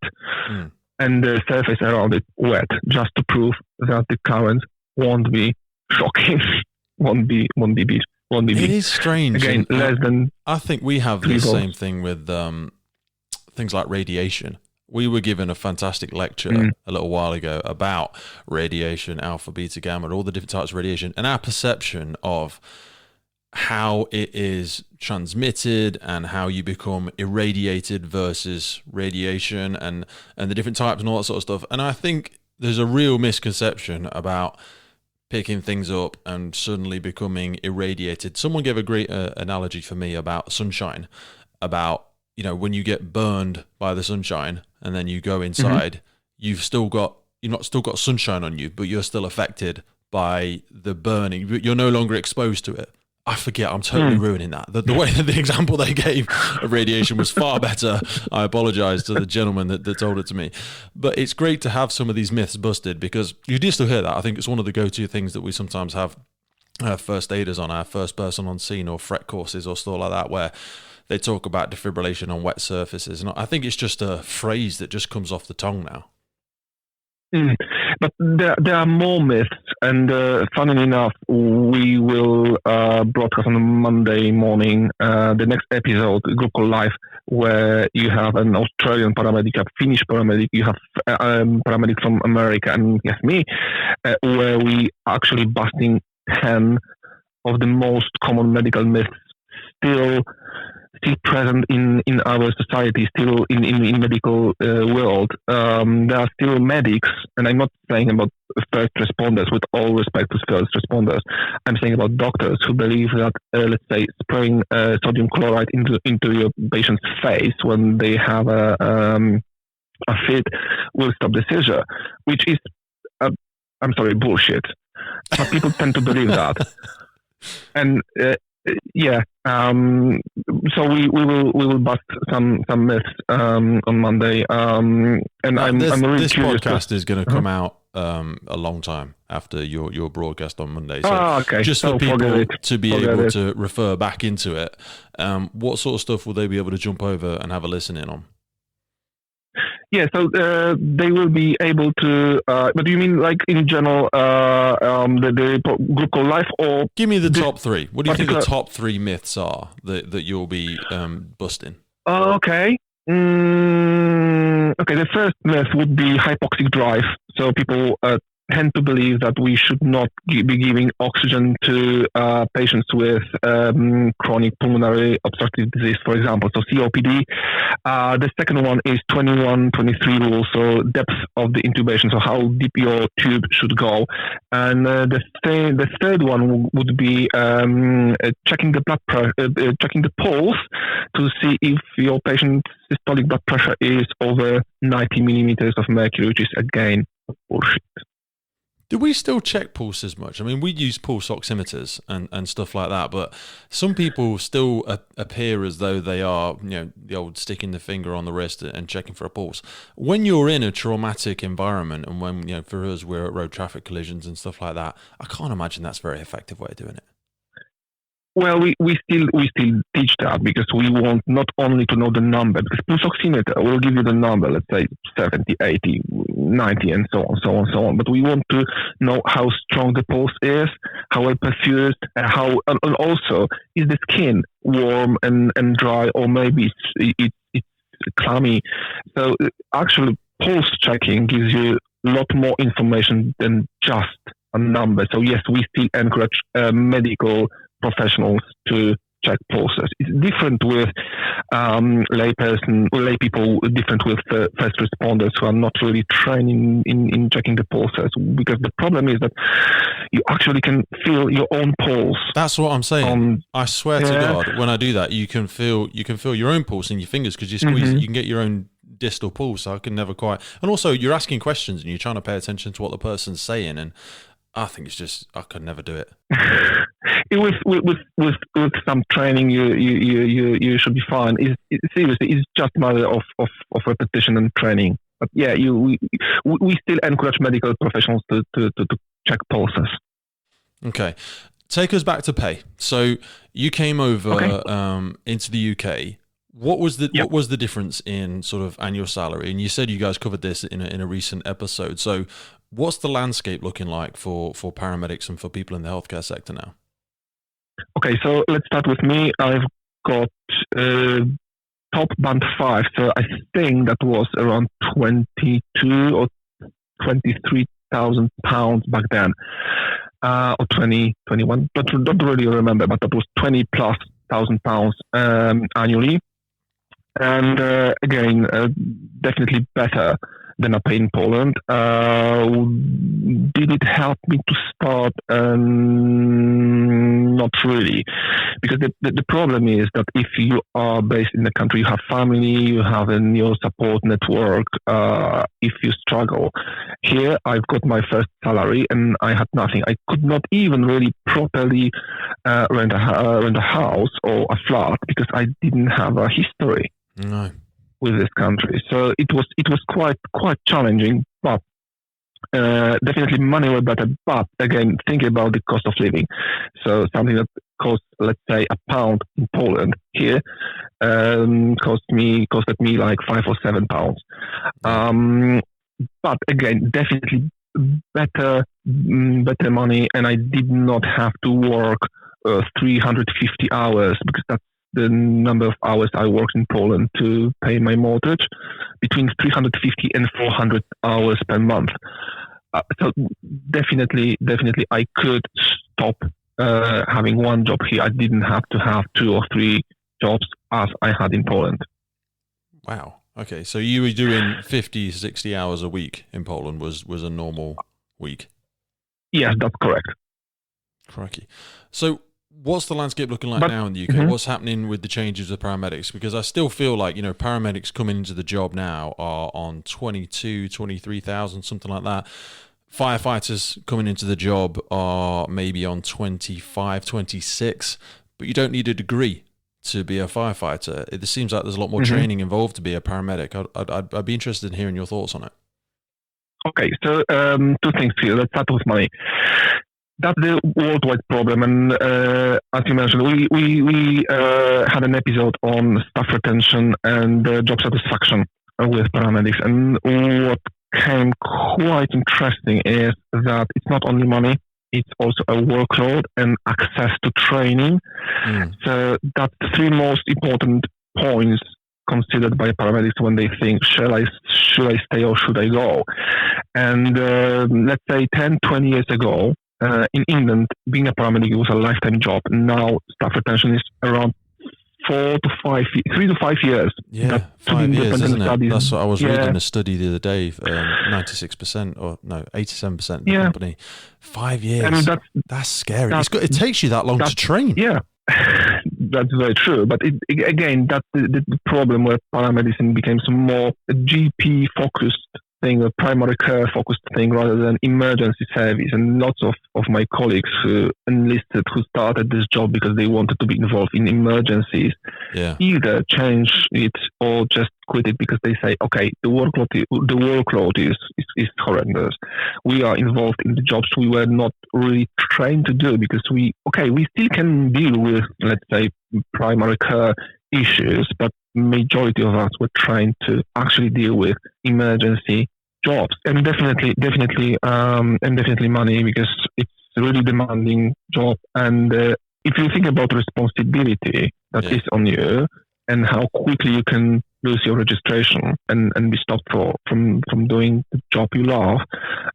and the surface around it wet, just to prove that the current won't be shocking, won't be big. It is strange. Again, less than. I think we have the same thing with things like radiation. We were given a fantastic lecture a little while ago about radiation, alpha, beta, gamma, all the different types of radiation, and our perception of how it is transmitted and how you become irradiated versus radiation and the different types and all that sort of stuff. And I think there's a real misconception about picking things up and suddenly becoming irradiated. Someone gave a great analogy for me about sunshine, about when you get burned by the sunshine and then you go inside, you've not still got sunshine on you, but you're still affected by the burning, but you're no longer exposed to it. I forget, I'm totally ruining that. The way that the example they gave of radiation was far better. I apologize to the gentleman that told it to me. But it's great to have some of these myths busted, because you do still hear that. I think it's one of the go-to things that we sometimes have first aiders on, our first person on scene or FRET courses or stuff like that, where they talk about defibrillation on wet surfaces. And I think it's just a phrase that just comes off the tongue now. But there are more myths, and funnily enough, we will broadcast on a Monday morning the next episode, Group Call Live, where you have an Australian paramedic, a Finnish paramedic, you have paramedic from America, and you have me, where we actually busting 10 of the most common medical myths still present in our society, still in medical world. There are still medics, and I'm not saying about first responders, with all respect to first responders. I'm saying about doctors who believe that, let's say, spraying sodium chloride into your patient's face when they have a fit will stop the seizure, which is, I'm sorry, bullshit. But people tend to believe that. And so we will bust some myths on Monday. And I'm really this curious. This podcast is going to come out a long time after your broadcast on Monday. So okay. Just for people to be able to refer back into it, what sort of stuff will they be able to jump over and have a listen in on? Yeah, so they will be able to. But do you mean like in general, the Group Call Live, or give me the top three? What do you think the top three myths are that you'll be busting? Okay. Okay. The first myth would be hypoxic drive. So people tend to believe that we should not be giving oxygen to patients with chronic pulmonary obstructive disease, for example, so COPD. The second one is 21-23 rule, so depth of the intubation, so how deep your tube should go. And the third one would be checking the blood pressure, checking the pulse to see if your patient's systolic blood pressure is over 90 millimeters of mercury, which is again bullshit. Do we still check pulses much? I mean, we use pulse oximeters and stuff like that, but some people still appear as though they are, the old sticking the finger on the wrist and checking for a pulse. When you're in a traumatic environment, and when, for us, we're at road traffic collisions and stuff like that, I can't imagine that's a very effective way of doing it. Well, we still teach that, because we want not only to know the number, because pulse oximeter will give you the number, let's say 70, 80, 90, and so on. But we want to know how strong the pulse is, how well perfused, and also is the skin warm and dry, or maybe it's clammy. So actually, pulse checking gives you a lot more information than just a number. So yes, we still encourage medical professionals to check pulses. It's different with lay people, different with first responders who are not really trained in checking the pulses, because the problem is that you actually can feel your own pulse. That's what I'm saying. I swear to God, when I do that, you can feel your own pulse in your fingers, because you squeeze it, you can get your own distal pulse. I can never quite. And also, you're asking questions and you're trying to pay attention to what the person's saying, and I think it's just, I could never do it. With some training, you should be fine. Seriously, it's just a matter of repetition and training. But yeah, we still encourage medical professionals to check pulses. Okay, take us back to pay. So you came over into the UK. What was the difference in sort of annual salary? And you said you guys covered this in a recent episode. So what's the landscape looking like for paramedics and for people in the healthcare sector now? Okay, so let's start with me. I've got top band 5, so I think that was around 22 or 23,000 pounds back then, or 21. Don't really remember, but that was 20 plus thousand pounds annually. And again, definitely better than I pay in Poland. Did it help me to start? not really, because the problem is that if you are based in the country, you have family, you have your support network. If you struggle, here I've got my first salary and I had nothing. I could not even really properly rent a house or a flat because I didn't have a history with this country. So it was quite challenging, but definitely money was better. But again, think about the cost of living. So something that costs, let's say, £1 in Poland here costed me like £5 or £7. But again, definitely better money, and I did not have to work 350 hours because that's the number of hours I worked in Poland to pay my mortgage, between 350 and 400 hours per month. So definitely I could stop having one job here. I didn't have to have 2 or 3 jobs as I had in Poland. Wow. Okay, so you were doing 50, 60 hours a week in Poland was a normal week? Yes, that's correct. Crikey. So what's the landscape looking like now in the UK? What's happening with the changes of paramedics? Because I still feel like, paramedics coming into the job now are on 22, 23,000, something like that. Firefighters coming into the job are maybe on 25, 26, but you don't need a degree to be a firefighter. It seems like there's a lot more training involved to be a paramedic. I'd be interested in hearing your thoughts on it. Okay, so 2 things here. Let's start with money. That's the worldwide problem, and as you mentioned, we had an episode on staff retention and job satisfaction with paramedics, and what came quite interesting is that it's not only money, it's also a workload and access to training. So that's the 3 most important points considered by paramedics when they think, should I stay or should I go? And let's say 10, 20 years ago, in England, being a paramedic was a lifetime job. Now staff retention is around 3 to 5 years. Yeah, 5 years, isn't it? That's what I was reading a study the other day. 96% or no, 87% of the company. 5 years. I mean, that's scary. It takes you that long to train. Yeah, that's very true. But again, that's the problem where paramedicine became some more GP focused thing, a primary care focused thing rather than emergency service. And lots of my colleagues who enlisted, who started this job because they wanted to be involved in emergencies, either change it or just quit it because they say, okay, the workload is horrendous. We are involved in the jobs we were not really trained to do because we still can deal with, let's say, primary care issues, but majority of us were trained to actually deal with emergency jobs, and definitely money, because it's a really demanding job. And if you think about responsibility that is on you and how quickly you can lose your registration and be stopped from doing the job you love,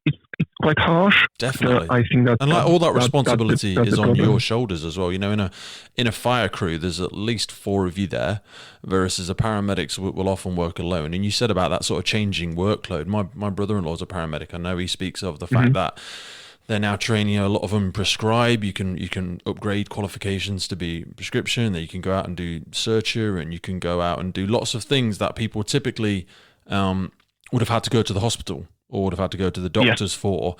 it's quite harsh. Definitely. So I think that, and all that responsibility is on your shoulders as well. In a fire crew, there's at least 4 of you there, versus a paramedics will often work alone. And you said about that sort of changing workload. My brother-in-law's a paramedic. I know he speaks of the fact that they're now training, a lot of them prescribe. You can upgrade qualifications to be prescription. Then you can go out and do searcher, and you can go out and do lots of things that people typically would have had to go to the hospital or would have had to go to the doctors for.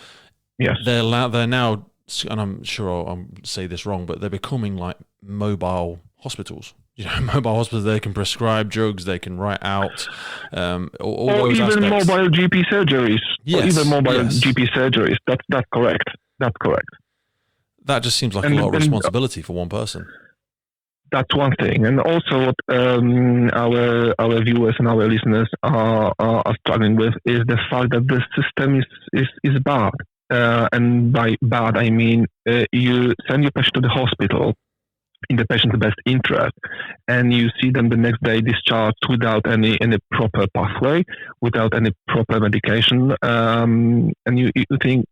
Yes. They're now, and I'm sure I'll say this wrong, but they're becoming like mobile hospitals. Mobile hospitals, they can prescribe drugs, they can write out all or those even aspects. Mobile GP surgeries. Yes, or even mobile GP surgeries. That's correct. That's correct. That just seems like a lot of responsibility for one person. That's one thing, and also what our viewers and our listeners are struggling with is the fact that the system is bad. And by bad, I mean you send your patient to the hospital in the patient's best interest, and you see them the next day discharged without any proper pathway, without any proper medication, and you think,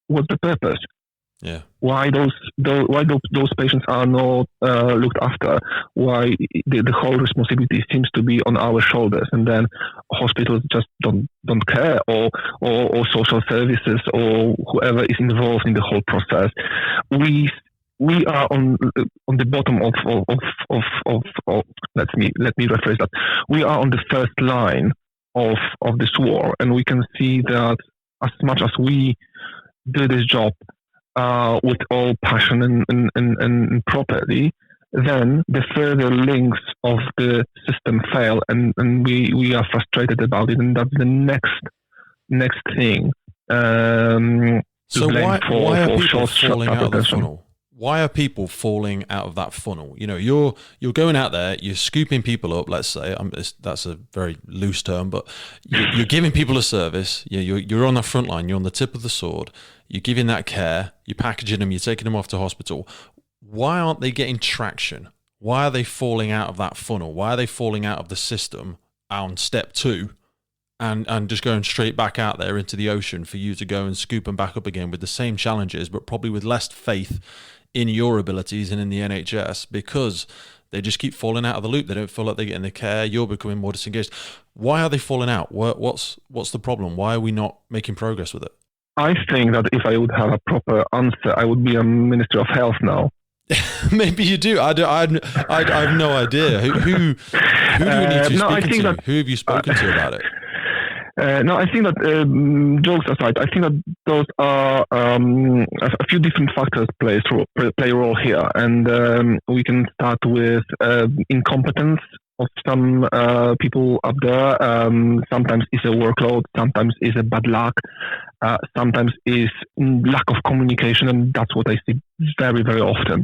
what's the purpose? Yeah. Why those patients are not looked after? Why the whole responsibility seems to be on our shoulders, and then hospitals just don't care, or social services or whoever is involved in the whole process. We we are on the bottom of let me rephrase that. We are on the first line of this war, and we can see that as much as we do this job with all passion and properly, then the further links of the system fail, and we are frustrated about it, and that's the next thing. So why are people falling out of the funnel? Why are people falling out of that funnel? You know, you're going out there, you're scooping people up. Let's say that's a very loose term, but you're giving people a service. You're on the front line. You're on the tip of the sword. You're giving that care. You're packaging them. You're taking them off to hospital. Why aren't they getting traction? Why are they falling out of that funnel? Why are they falling out of the system on step 2? And just going straight back out there into the ocean for you to go and scoop them back up again with the same challenges, but probably with less faith in your abilities and in the NHS, because they just keep falling out of the loop. They don't feel like they're getting the care. You're becoming more disengaged. Why are they falling out? What's the problem? Why are we not making progress with it? I think that if I would have a proper answer, I would be a Minister of Health now. Maybe you do. I have no idea. Who do we need to speak to? Who have you spoken to about it? No, I think that jokes aside, I think that those are a few different factors play a role here, and we can start with incompetence of some people up there. Sometimes it's a workload, sometimes it's a bad luck, sometimes it's lack of communication, and that's what I see very, very often.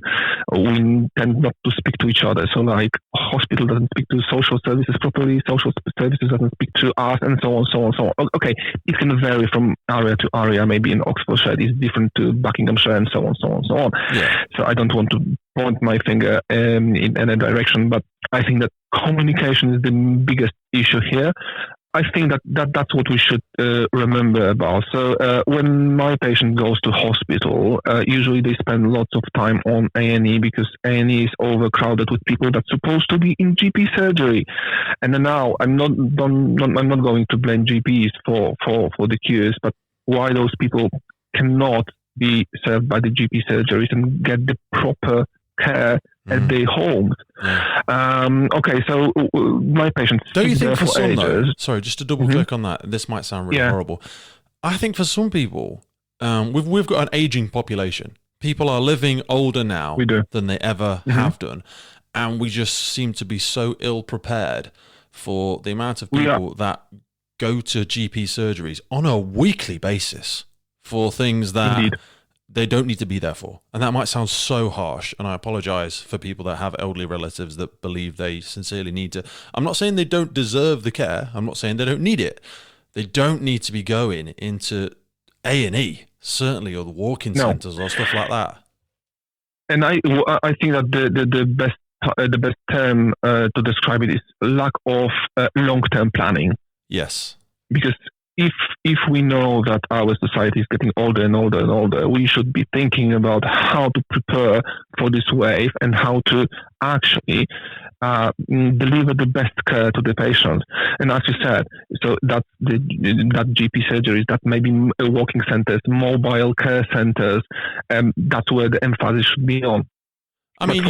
We tend not to speak to each other. So like hospital doesn't speak to social services properly, social services doesn't speak to us, and so on, so on, so on. Okay, it can vary from area to area. Maybe in Oxfordshire it's different to Buckinghamshire, and so on, so on, so on. Yeah. So I don't want to point my finger in any direction, but I think that communication is the biggest issue here. I think that's what we should remember about. So when my patient goes to hospital, usually they spend lots of time on A&E because A&E is overcrowded with people that's supposed to be in GP surgery. And now I'm not going to blame GPs for the queues, but why those people cannot be served by the GP surgeries and get the proper care at their homes. Okay, so my patients... Don't you think for some, though, sorry, just to double click on that, this might sound really horrible. I think for some people, we've got an aging population. People are living older now than they ever have done. And we just seem to be so ill prepared for the amount of people that go to GP surgeries on a weekly basis for things that they don't need to be there for. And that might sound so harsh, and I apologize for people that have elderly relatives that believe they sincerely need to. I'm not saying they don't deserve the care. I'm not saying they don't need it. They don't need to be going into A&E, certainly, or the walk-in centres or stuff like that. And I think that the best term to describe it is lack of long-term planning. Yes. Because if we know that our society is getting older and older and older, we should be thinking about how to prepare for this wave and how to actually deliver the best care to the patients. And as you said, so that GP surgeries, that maybe walking centers, mobile care centers, that's where the emphasis should be on. I mean,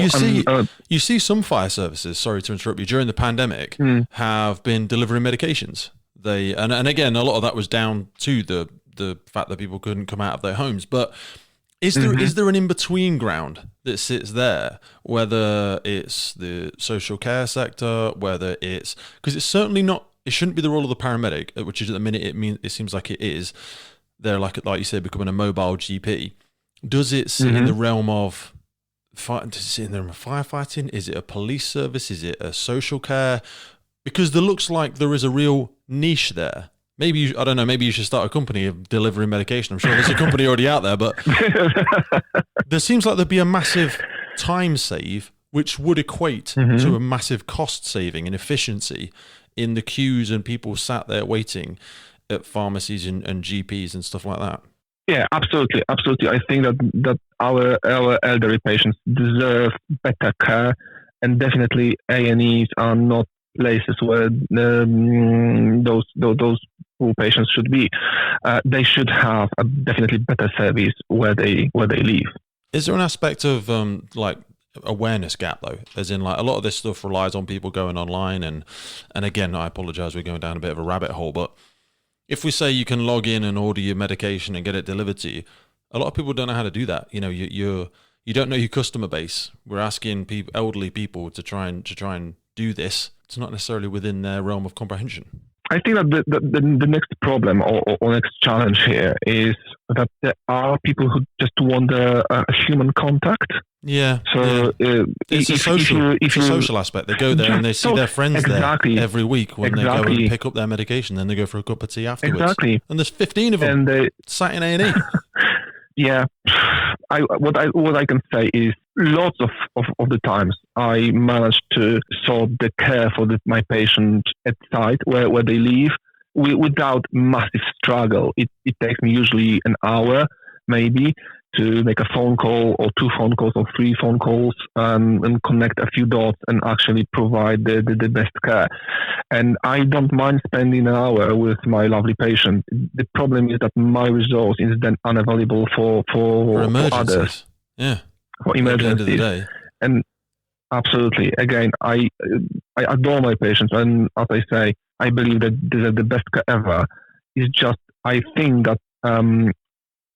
you see some fire services, sorry to interrupt you, during the pandemic have been delivering medications. And again, a lot of that was down to the fact that people couldn't come out of their homes. But is there an in-between ground that sits there, whether it's the social care sector, whether it's... Because it's certainly not... It shouldn't be the role of the paramedic, which is at the minute it seems like it is. They're like you said, becoming a mobile GP. Does it sit in the realm of... Does it sit in the realm of firefighting? Is it a police service? Is it a social care? Because there looks like there is a real niche there. Maybe, I don't know, maybe you should start a company of delivering medication. I'm sure there's a company already out there, but there seems like there'd be a massive time save, which would equate to a massive cost saving and efficiency in the queues and people sat there waiting at pharmacies and GPs and stuff like that. Yeah, absolutely. Absolutely. I think that our elderly patients deserve better care, and definitely A&Es are not places where those poor patients should be. They should have a definitely better service where they live. Is there an aspect of like awareness gap though? As in, like, a lot of this stuff relies on people going online, and again, I apologize, we're going down a bit of a rabbit hole, but if we say you can log in and order your medication and get it delivered to you, a lot of people don't know how to do that. You know, you don't know your customer base. We're asking elderly people to try and do this. It's not necessarily within their realm of comprehension. I think that the next problem or next challenge here is that there are people who just want a human contact. Yeah. So it's a social aspect. They go there and they see their friends there every week when they go and pick up their medication. Then they go for a cup of tea afterwards. Exactly. And there's 15 of them sat in A&E. Yeah. What I can say is lots of the times I manage to sort the care for my patient at site where they live without massive struggle. It takes me usually an hour maybe to make a phone call or 2 phone calls or 3 phone calls and connect a few dots and actually provide the best care. And I don't mind spending an hour with my lovely patient. The problem is that my resource is then unavailable for others. Yeah. For emergencies. At the end of the day. And absolutely. Again, I adore my patients, and as I say, I believe that the best care ever. Is just, I think that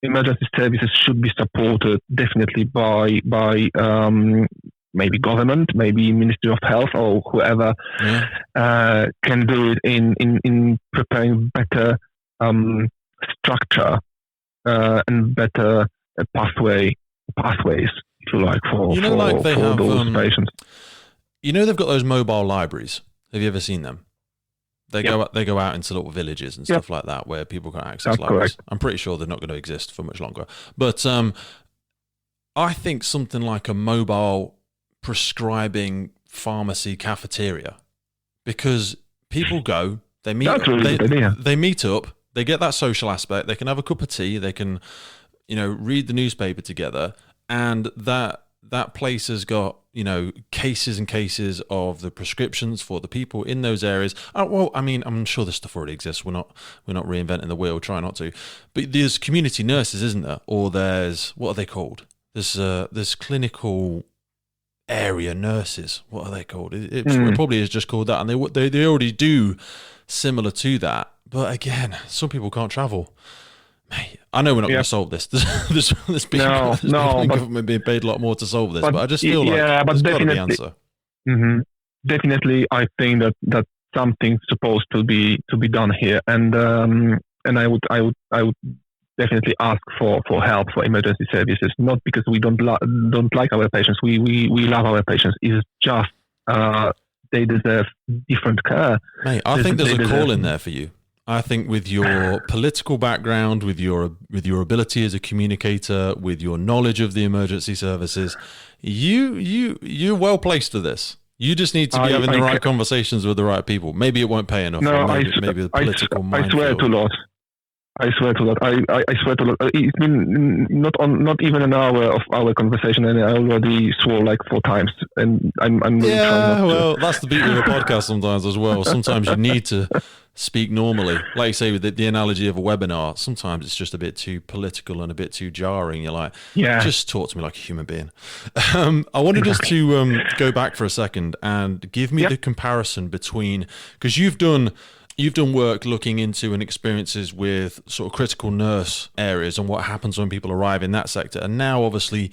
emergency services should be supported definitely by maybe government, maybe Ministry of Health or whoever can do it in preparing better structure and better pathways, if you like, for those patients. You know, they've got those mobile libraries. Have you ever seen them? They go out into little villages and stuff like that where people can access libraries. Correct. I'm pretty sure they're not going to exist for much longer. But I think something like a mobile prescribing pharmacy cafeteria, because people go, they meet up, they get that social aspect, they can have a cup of tea, they can, read the newspaper together, and that place has got, cases and cases of the prescriptions for the people in those areas. Well, I mean, I'm sure this stuff already exists. We're not reinventing the wheel, try not to. But there's community nurses, isn't there? Or there's, what are they called? There's clinical area nurses. What are they called? It probably is just called that. And they already do similar to that. But again, some people can't travel. Mate, I know we're not going to solve this. There's government being paid a lot more to solve this, but I just feel like there's got to be an answer. Mm-hmm. Definitely, I think that something's supposed to be done here, and I would definitely ask for help for emergency services. Not because we don't like our patients. We love our patients. It's just they deserve different care. Mate, I think there's a call in there for you. I think with your political background, with your ability as a communicator, with your knowledge of the emergency services, you're well placed for this. You just need to be having the right conversations with the right people. Maybe it won't pay enough. No, maybe the political I swear to God. I swear to God. It's been not even an hour of our conversation, and I already swore like 4 times. And I'm really trying not to. That's the beauty of a podcast sometimes as well. Sometimes you need to speak normally. Like you say, with the analogy of a webinar, sometimes it's just a bit too political and a bit too jarring. You're like, just talk to me like a human being. I wanted just to go back for a second and give me the comparison between, because you've done work looking into and experiences with sort of critical nurse areas and what happens when people arrive in that sector. And now, obviously,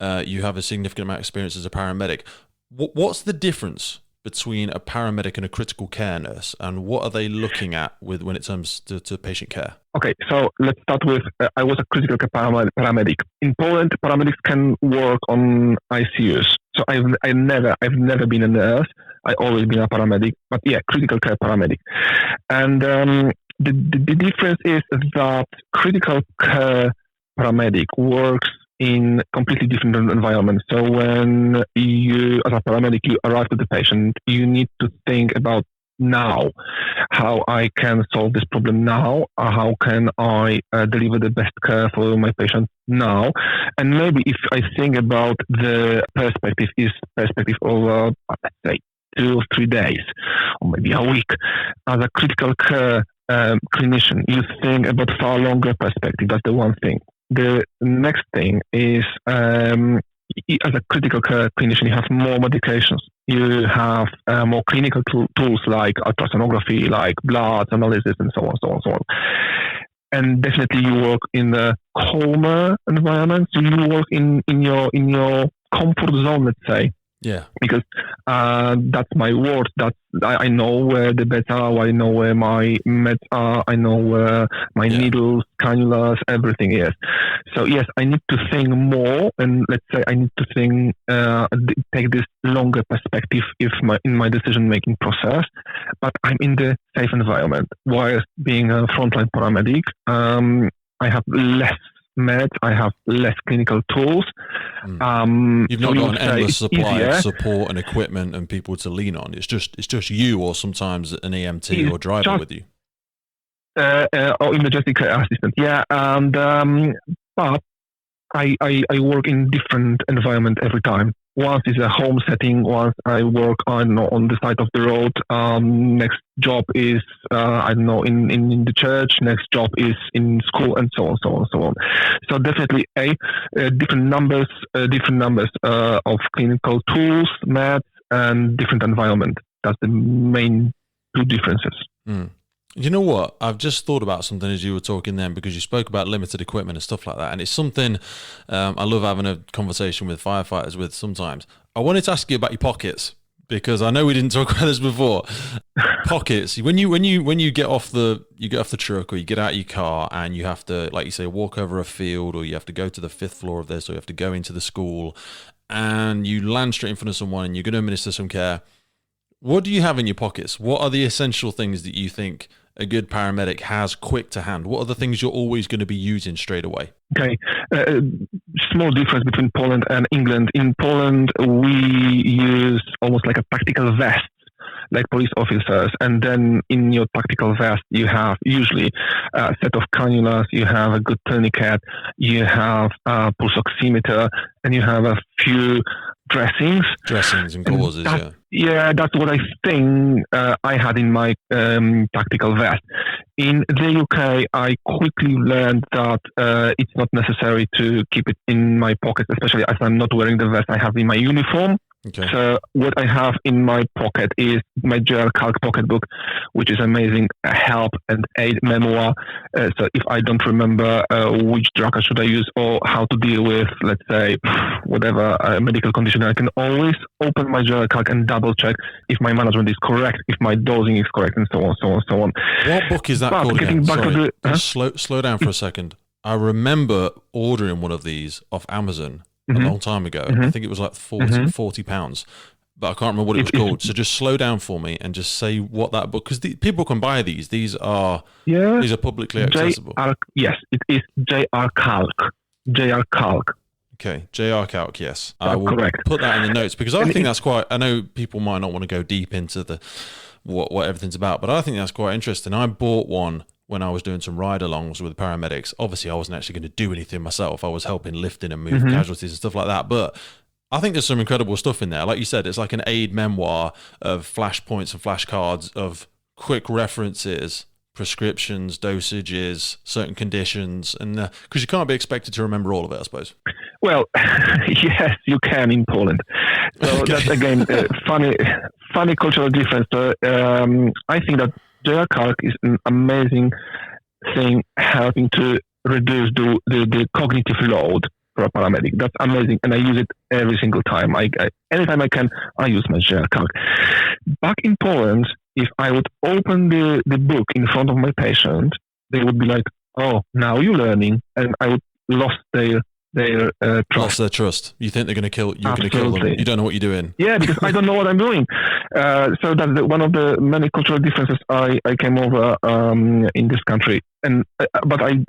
you have a significant amount of experience as a paramedic. What's the difference between a paramedic and a critical care nurse, and what are they looking at when it comes to patient care? Okay, so let's start with, I was a critical care paramedic. In Poland, paramedics can work on ICUs. So I've never been a nurse. I always been a paramedic, but critical care paramedic. And the difference is that critical care paramedic works in completely different environments. So when you, as a paramedic, you arrive to the patient, you need to think about now, how I can solve this problem now, how can I deliver the best care for my patient now. And maybe if I think about the perspective of, let's say, 2 or 3 days, or maybe a week, as a critical care clinician, you think about far longer perspective. That's the one thing. the next thing is, as a critical care clinician, you have more medications. You have more clinical tools like ultrasonography, like blood analysis, and so on, so on, so on. And definitely, you work in a calmer environment. So you work in your comfort zone, let's say. Yeah. Because that's my word. I know where the beds are. I know where my meds are. I know where my needles, cannulas, everything is. So yes, I need to think more, and let's say I need to think, take this longer perspective in my decision-making process. But I'm in the safe environment. While being a frontline paramedic, I have less meds, I have less clinical tools. You've not got an endless supply of support and equipment and people to lean on. It's just you, or sometimes an EMT or driver with you. Or emergency care assistant. Yeah, and but I work in different environment every time. Once is a home setting. Once I work on the side of the road. Next job is in the church. Next job is in school, and so on, so on, so on. So definitely different numbers of clinical tools, meds, and different environment. That's the main two differences. You know what? I've just thought about something as you were talking then, because you spoke about limited equipment and stuff like that. And it's something I love having a conversation with firefighters with sometimes. I wanted to ask you about your pockets, because I know we didn't talk about this before. Pockets. When you get off the truck, or you get out of your car and you have to, like you say, walk over a field, or you have to go to the 5th floor of this, or you have to go into the school, and you land straight in front of someone and you're going to administer some care. What do you have in your pockets? What are the essential things that you think a good paramedic has quick to hand? What are the things you're always going to be using straight away? Okay, small difference between Poland and England. In Poland, we use almost like a tactical vest, like police officers, and then in your tactical vest you have usually a set of cannulas, you have a good tourniquet, you have a pulse oximeter, and you have a few dressings and gauzes. Yeah, that's what I think I had in my tactical vest. In the UK, I quickly learned that it's not necessary to keep it in my pocket, especially as I'm not wearing the vest I have in my uniform. Okay. So what I have in my pocket is my JR-Calc pocketbook, which is amazing help and aid memoir. So if I don't remember which drug should I use or how to deal with, let's say, whatever medical condition, I can always open my JR-Calc and double check if my management is correct, if my dosing is correct, and so on, so on, so on. What book is that called again? Sorry, slow down for a second. I remember ordering one of these off Amazon a long time ago. I think it was like £40, but I can't remember what it was called. So just slow down for me and just say what that book, because people can buy these. These are publicly accessible. Yes, it is JR-Calc. JR-Calc. Okay, JR-Calc, yes. I will put that in the notes, because I think that's quite, I know people might not want to go deep into the what everything's about, but I think that's quite interesting. I bought one when I was doing some ride-alongs with paramedics. Obviously, I wasn't actually going to do anything myself. I was helping lifting and move casualties and stuff like that. But I think there's some incredible stuff in there. Like you said, it's like an aid memoir of flashpoints and flashcards of quick references, prescriptions, dosages, certain conditions, and because you can't be expected to remember all of it, I suppose. Well, yes, you can in Poland. So that's, again, funny cultural difference. So, I think that JR-Calc is an amazing thing, helping to reduce the cognitive load for a paramedic. That's amazing, and I use it every single time. Anytime I can, I use my JR-Calc. Back in Poland, if I would open the book in front of my patient, they would be like, "Oh, now you're learning," and I would lost their trust. Lost their trust. You think they're going to kill you? You're going to kill them. You don't know what you're doing. Yeah, because I don't know what I'm doing. So that's one of the many cultural differences I came over in this country. And but I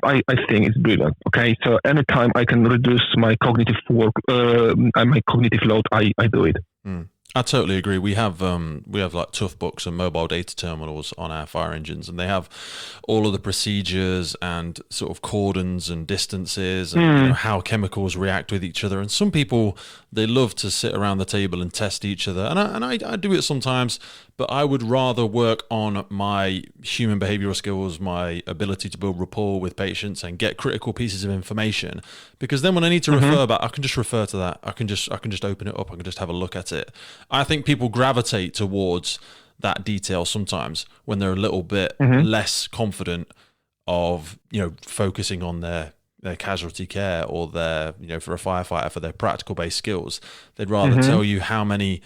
think it's brilliant. Okay, so anytime I can reduce my cognitive work, my cognitive load, I do it. I totally agree. We have like tough books and mobile data terminals on our fire engines, and they have all of the procedures and sort of cordons and distances and how chemicals react with each other. And some people, they love to sit around the table and test each other, and I do it sometimes. But I would rather work on my human behavioral skills, my ability to build rapport with patients and get critical pieces of information. Because then when I need to refer back, I can just refer to that. I can just open it up. I can just have a look at it. I think people gravitate towards that detail sometimes when they're a little bit less confident of, focusing on their casualty care or their, for a firefighter, for their practical based skills. They'd rather tell you how many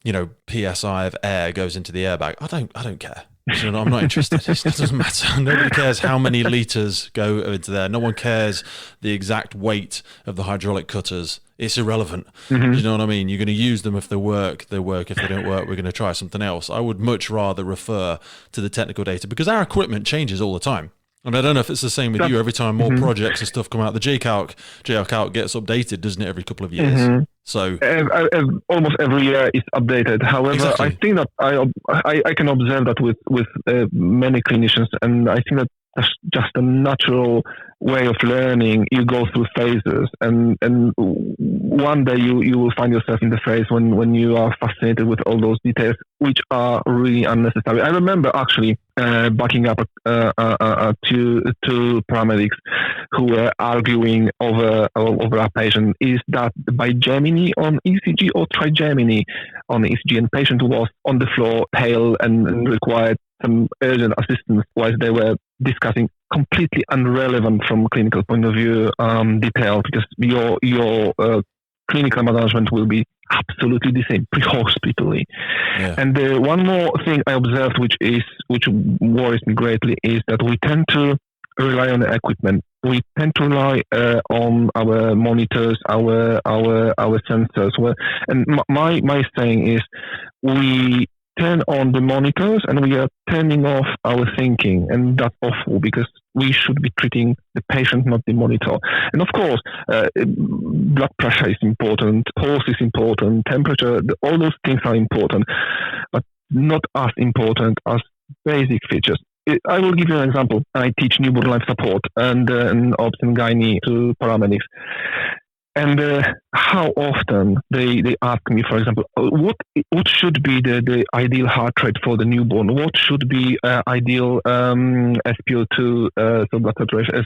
PSI of air goes into the airbag. I don't care. I'm not interested. It doesn't matter. Nobody cares how many liters go into there. No one cares the exact weight of the hydraulic cutters. It's irrelevant. You know what I mean? You're going to use them if they work. They work. If they don't work, we're going to try something else. I would much rather refer to the technical data because our equipment changes all the time. And I don't know if it's the same with you. Every time more projects and stuff come out, the JCalc gets updated, doesn't it, every couple of years? So almost every year it's updated. However, I think that I can observe that with many clinicians, and I think that that's just a natural way of learning. You go through phases, and one day you will find yourself in the phase when you are fascinated with all those details, which are really unnecessary. I remember actually backing up two paramedics who were arguing over a patient. Is that by Gemini on ECG or trigemini on ECG? And patient was on the floor, pale, and required some urgent assistance whilst they were discussing completely irrelevant from clinical point of view detail, because your clinical management will be absolutely the same pre-hospitally. And one more thing I observed, which worries me greatly, is that we tend to rely on the equipment. We tend to rely on our monitors, our sensors. And my saying is, we turn on the monitors and we are turning off our thinking, and that's awful because we should be treating the patient, not the monitor. And of course, blood pressure is important, pulse is important, temperature, all those things are important, but not as important as basic features. I will give you an example. I teach newborn life support and obs and gynae to paramedics. And how often they ask me, for example, what should be the ideal heart rate for the newborn? What should be ideal SpO2, so blood saturation,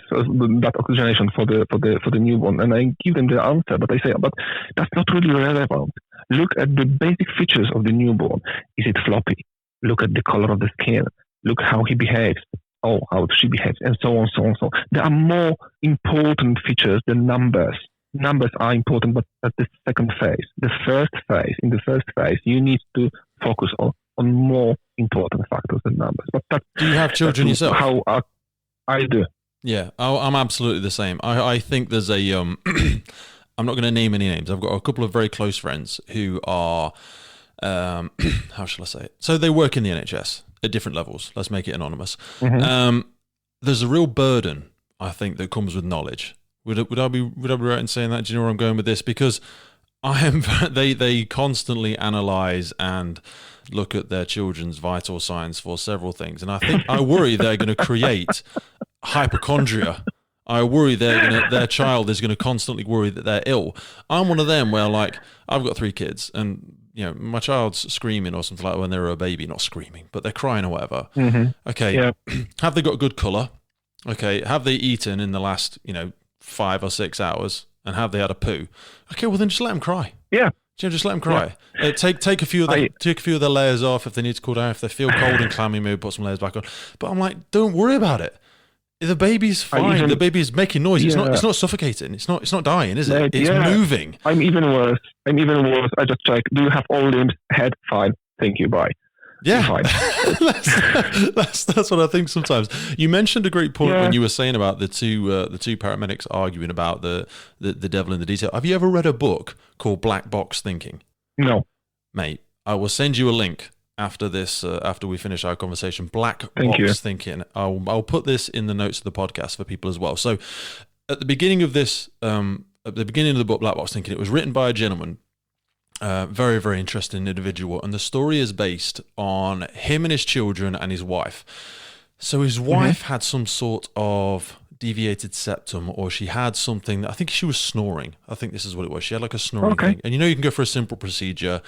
blood oxygenation for the newborn? And I give them the answer, but I say, but that's not really relevant. Look at the basic features of the newborn. Is it floppy? Look at the color of the skin. Look how he behaves. Oh, how she behaves, and so on, so on, so on. There are more important features than numbers. Numbers are important, but that's the second phase. In the first phase, you need to focus on more important factors than numbers. But do you have children yourself? How I do. Yeah, I'm absolutely the same. I think there's a I'm not going to name any names. I've got a couple of very close friends who are how shall I say it? So they work in the NHS at different levels. Let's make it anonymous. There's a real burden, I think, that comes with knowledge. Would I be right in saying that? Do you know where I'm going with this? Because they constantly analyze and look at their children's vital signs for several things, and I worry they're going to create hypochondria. I worry their child is going to constantly worry that they're ill. I'm one of them where, like, I've got 3 kids, and my child's screaming or something like that when they're a baby, not screaming, but they're crying or whatever. Okay, have they got good colour? Okay, have they eaten in the last 5 or 6 hours, and have they had a poo? Okay, well then just let them cry. Yeah, just let them cry. Take a few of the layers off if they need to cool down. If they feel cold and clammy, maybe put some layers back on. But I'm like, don't worry about it. The baby's fine. The baby's making noise. It's not suffocating. It's not dying, is it? It's moving. I'm even worse. I just check. Do you have all limbs? Head fine. Thank you. Bye. Yeah, that's what I think sometimes. You mentioned a great point when you were saying about the two paramedics arguing about the devil in the detail. Have you ever read a book called Black Box Thinking? No, mate. I will send you a link after this. After we finish our conversation, Black Box Thinking. I'll put this in the notes of the podcast for people as well. So, at the beginning of this, at the beginning of the book Black Box Thinking, it was written by a gentleman Very, very interesting individual. And the story is based on him and his children and his wife. So his wife had some sort of deviated septum, or she had something that, I think she was snoring. I think this is what it was. She had like a snoring thing. And you can go for a simple procedure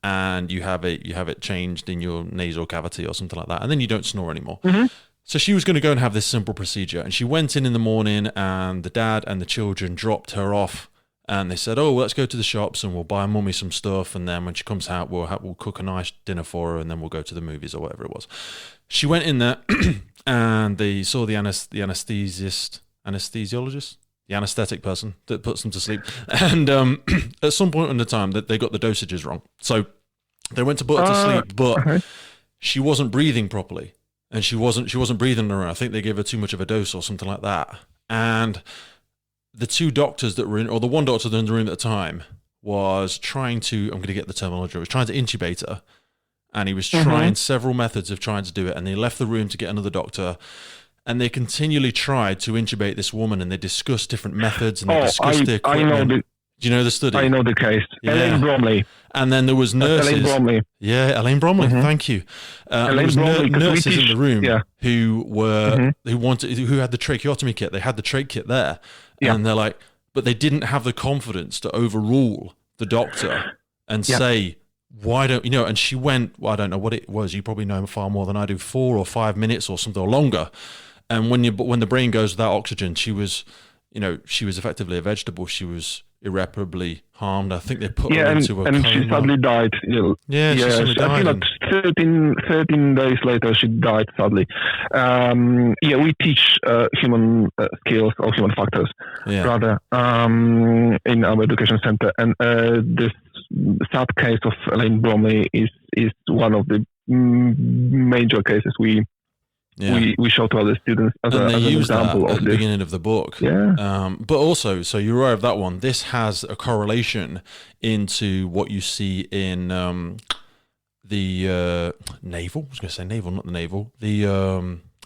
and you have it changed in your nasal cavity or something like that, and then you don't snore anymore. So she was going to go and have this simple procedure, and she went in the morning, and the dad and the children dropped her off, and they said, "Oh, let's go to the shops and we'll buy Mummy some stuff, and then when she comes out, we'll cook a nice dinner for her, and then we'll go to the movies," or whatever it was. She went in there, and they saw the anesthesiologist, the anesthetic person that puts them to sleep, and at some point in the time that they got the dosages wrong, so they went to put her to sleep, but she wasn't breathing properly. And she wasn't breathing around. I think they gave her too much of a dose or something like that. And the two doctors that were in, or the one doctor that was in the room at the time, was trying to, I'm going to get the terminology, was trying to intubate her. And he was trying several methods of trying to do it. And they left the room to get another doctor. And they continually tried to intubate this woman, and they discussed different methods, and they discussed the equipment. Do you know the study? I know the case. Yeah. Elaine Bromley. And then there was nurses. Elaine Bromley. Yeah, Elaine Bromley. Thank you. There was nurses in the room who were who had the tracheotomy kit. They had the trach kit there, and they're like, but they didn't have the confidence to overrule the doctor and say, "Why don't you know?" And she went. Well, I don't know what it was. You probably know far more than I do. 4 or 5 minutes or something, or longer. And when the brain goes without oxygen, she was effectively a vegetable. She was irreparably harmed. I think they put her into a coma. And she sadly died. She sadly died. I think that 13 days later she died, sadly. We teach human skills or human factors, rather, in our education center. And this sad case of Elaine Bromley is one of the major cases we show to other students as an example at the beginning of the book. But also, so you're aware of that one. This has a correlation into what you see in the naval. I was going to say naval, not the naval. The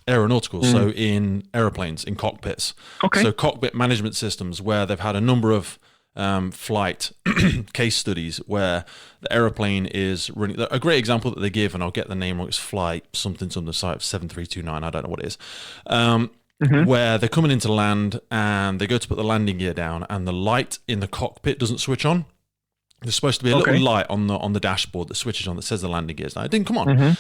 aeronautical. So in airplanes, in cockpits. So cockpit management systems, where they've had a number of flight case studies where the aeroplane is running. A great example that they give, and I'll get the name wrong, it's flight something site 7329, I don't know what it is, where they're coming into land and they go to put the landing gear down, and the light in the cockpit doesn't switch on. There's supposed to be a little light on the dashboard that switches on that says the landing gear's down. It didn't come on.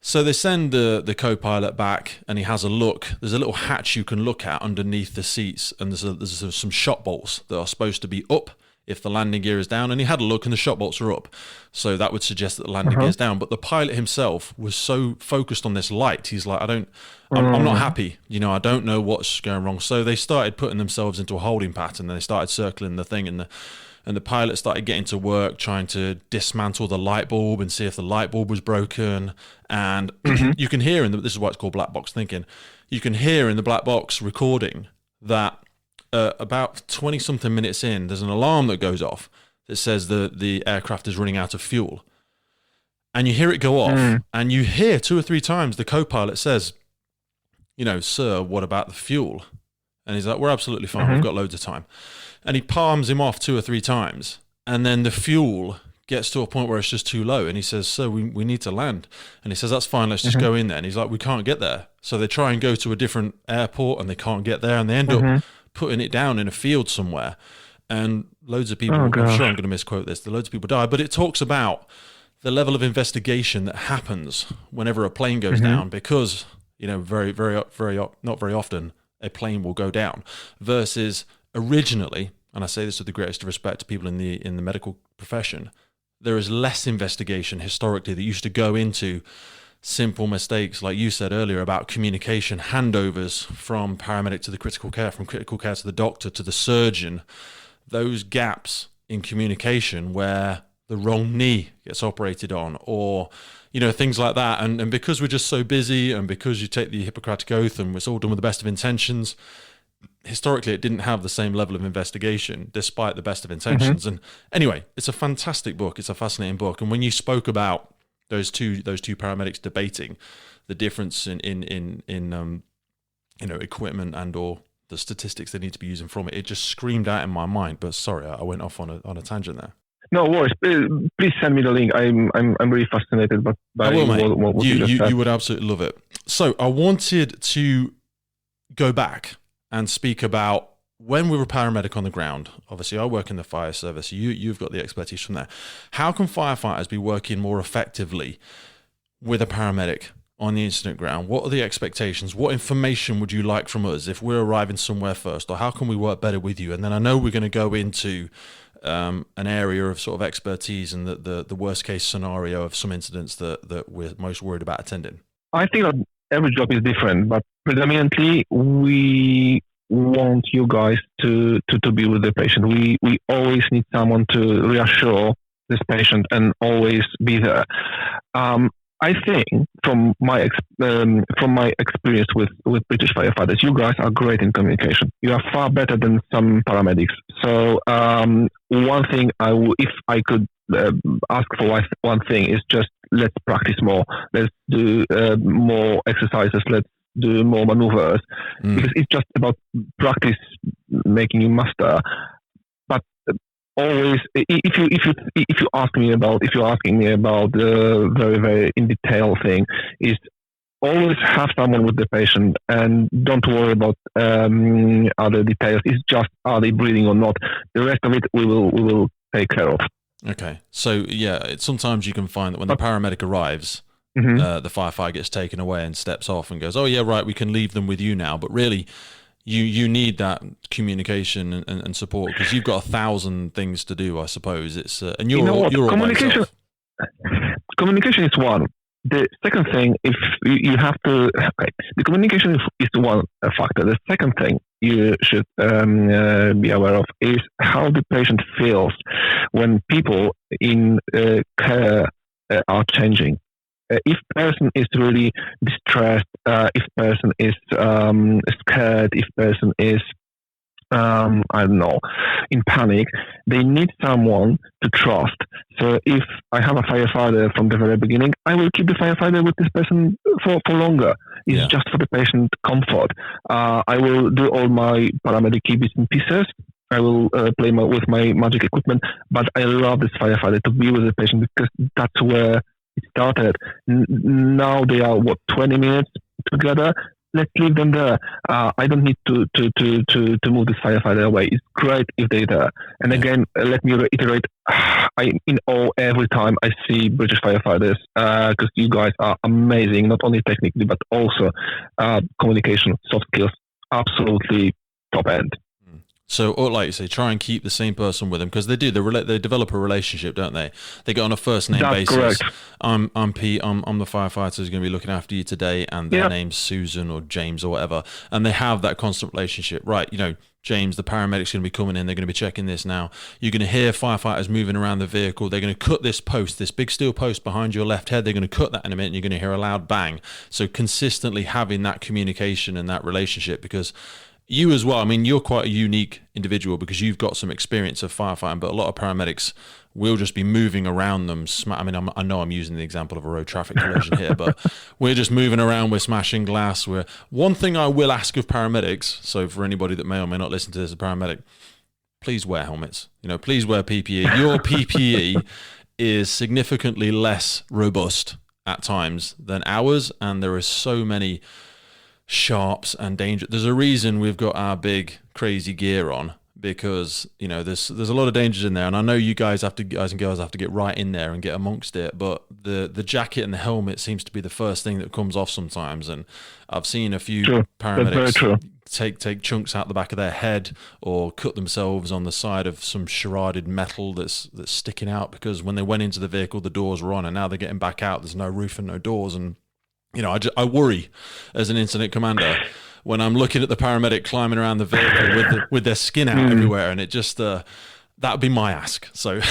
So they send the co-pilot back, and he has a look. There's a little hatch you can look at underneath the seats, and there's some shot bolts that are supposed to be up if the landing gear is down. And he had a look, and the shot bolts are up. So that would suggest that the landing gear is down. But the pilot himself was so focused on this light, he's like, I'm not happy. I don't know what's going wrong. So they started putting themselves into a holding pattern, and they started circling the thing, and the pilot started getting to work trying to dismantle the light bulb and see if the light bulb was broken. And you can hear this is why it's called black box thinking. You can hear in the black box recording that about 20 something minutes in, there's an alarm that goes off that says the aircraft is running out of fuel. And you hear it go off, and you hear 2 or 3 times the co-pilot says, "Sir, what about the fuel?" And he's like, "We're absolutely fine. We've got loads of time." And he palms him off 2 or 3 times. And then the fuel gets to a point where it's just too low. And he says, "Sir, we need to land." And he says, "That's fine. Let's just go in there." And he's like, "We can't get there." So they try and go to a different airport, and they can't get there. And they end up putting it down in a field somewhere. And loads of people, I'm sure I'm going to misquote this, loads of people die. But it talks about the level of investigation that happens whenever a plane goes down, because, very, very, very, not very often, a plane will go down, versus originally, and I say this with the greatest respect to people in the medical profession, there is less investigation historically that used to go into simple mistakes, like you said earlier, about communication, handovers from paramedic to the critical care, from critical care to the doctor to the surgeon, those gaps in communication where the wrong knee gets operated on, or things like that. And because we're just so busy, and because you take the Hippocratic Oath and it's all done with the best of intentions, historically it didn't have the same level of investigation despite the best of intentions. And anyway, it's a fantastic book. It's a fascinating book. And when you spoke about those two paramedics debating the difference in equipment and or the statistics they need to be using from it, it just screamed out in my mind. But sorry, I went off on a tangent there. No worries. Please send me the link. I'm really fascinated by I will, mate. what you just said. You would absolutely love it. So I wanted to go back and speak about when we were a paramedic on the ground. Obviously, I work in the fire service. You've got the expertise from there. How can firefighters be working more effectively with a paramedic on the incident ground? What are the expectations? What information would you like from us if we're arriving somewhere first? Or how can we work better with you? And then I know we're going to go into an area of sort of expertise and the worst case scenario of some incidents that we're most worried about attending. I think that every job is different, but predominantly we want you guys to be with the patient. We always need someone to reassure this patient and always be there. I think from my experience with British firefighters, you guys are great in communication. You are far better than some paramedics. So one thing if I could ask for one thing is just let's practice more. Let's do more exercises. Let's do more maneuvers because it's just about practice making you master. But always, if you're asking me about the very very in detail thing, is always have someone with the patient and don't worry about other details. It's just are they breathing or not. The rest of it we will take care of. Okay, so yeah, sometimes you can find that when the paramedic arrives, the firefighter gets taken away and steps off and goes, "Oh yeah, right, we can leave them with you now." But really, you need that communication and support because you've got 1,000 things to do, I suppose. It's and you're all communication. Communication is one. The second thing, if you have to, the communication is one factor. The second thing you should be aware of is how the patient feels when people in care are changing. If person is really distressed, if person is scared, if person is I don't know, in panic, they need someone to trust. So if I have a firefighter from the very beginning, I will keep the firefighter with this person for longer. It's just for the patient comfort. I will do all my paramedic bits and pieces. I will play with my magic equipment, but I love this firefighter to be with the patient because that's where it started. Now they are 20 minutes together. Let's leave them there. I don't need to move this firefighter away. It's great if they're there. And again, let me reiterate, I'm in awe every time I see British firefighters because you guys are amazing, not only technically, but also communication, soft skills, absolutely top end. So, or like you say, try and keep the same person with them because they do. They develop a relationship, don't they? They get on a first name basis. Correct. I'm Pete. I'm the firefighter who's going to be looking after you today, and their name's Susan or James or whatever. And they have that constant relationship, right? You know, James, the paramedic's going to be coming in. They're going to be checking this now. You're going to hear firefighters moving around the vehicle. They're going to cut this post, this big steel post behind your left head. They're going to cut that in a minute, and you're going to hear a loud bang. So consistently having that communication and that relationship because. You as well, I mean, you're quite a unique individual because you've got some experience of firefighting, but a lot of paramedics will just be moving around them. I mean, I know I'm using the example of a road traffic collision here, but we're just moving around, we're smashing glass. One thing I will ask of paramedics, so for anybody that may or may not listen to this as a paramedic, please wear helmets. You know, please wear PPE. Your PPE is significantly less robust at times than ours, and there are so many sharps and danger. There's a reason we've got our big crazy gear on because you know there's a lot of dangers in there, and I know you guys and girls have to get right in there and get amongst it. But the jacket and the helmet seems to be the first thing that comes off sometimes, and I've seen a few paramedics take chunks out the back of their head or cut themselves on the side of some charaded metal that's sticking out because when they went into the vehicle the doors were on, and now they're getting back out. There's no roof and no doors, and you know, I worry as an incident commander when I'm looking at the paramedic climbing around the vehicle with their skin out everywhere, and it just that would be my ask. So,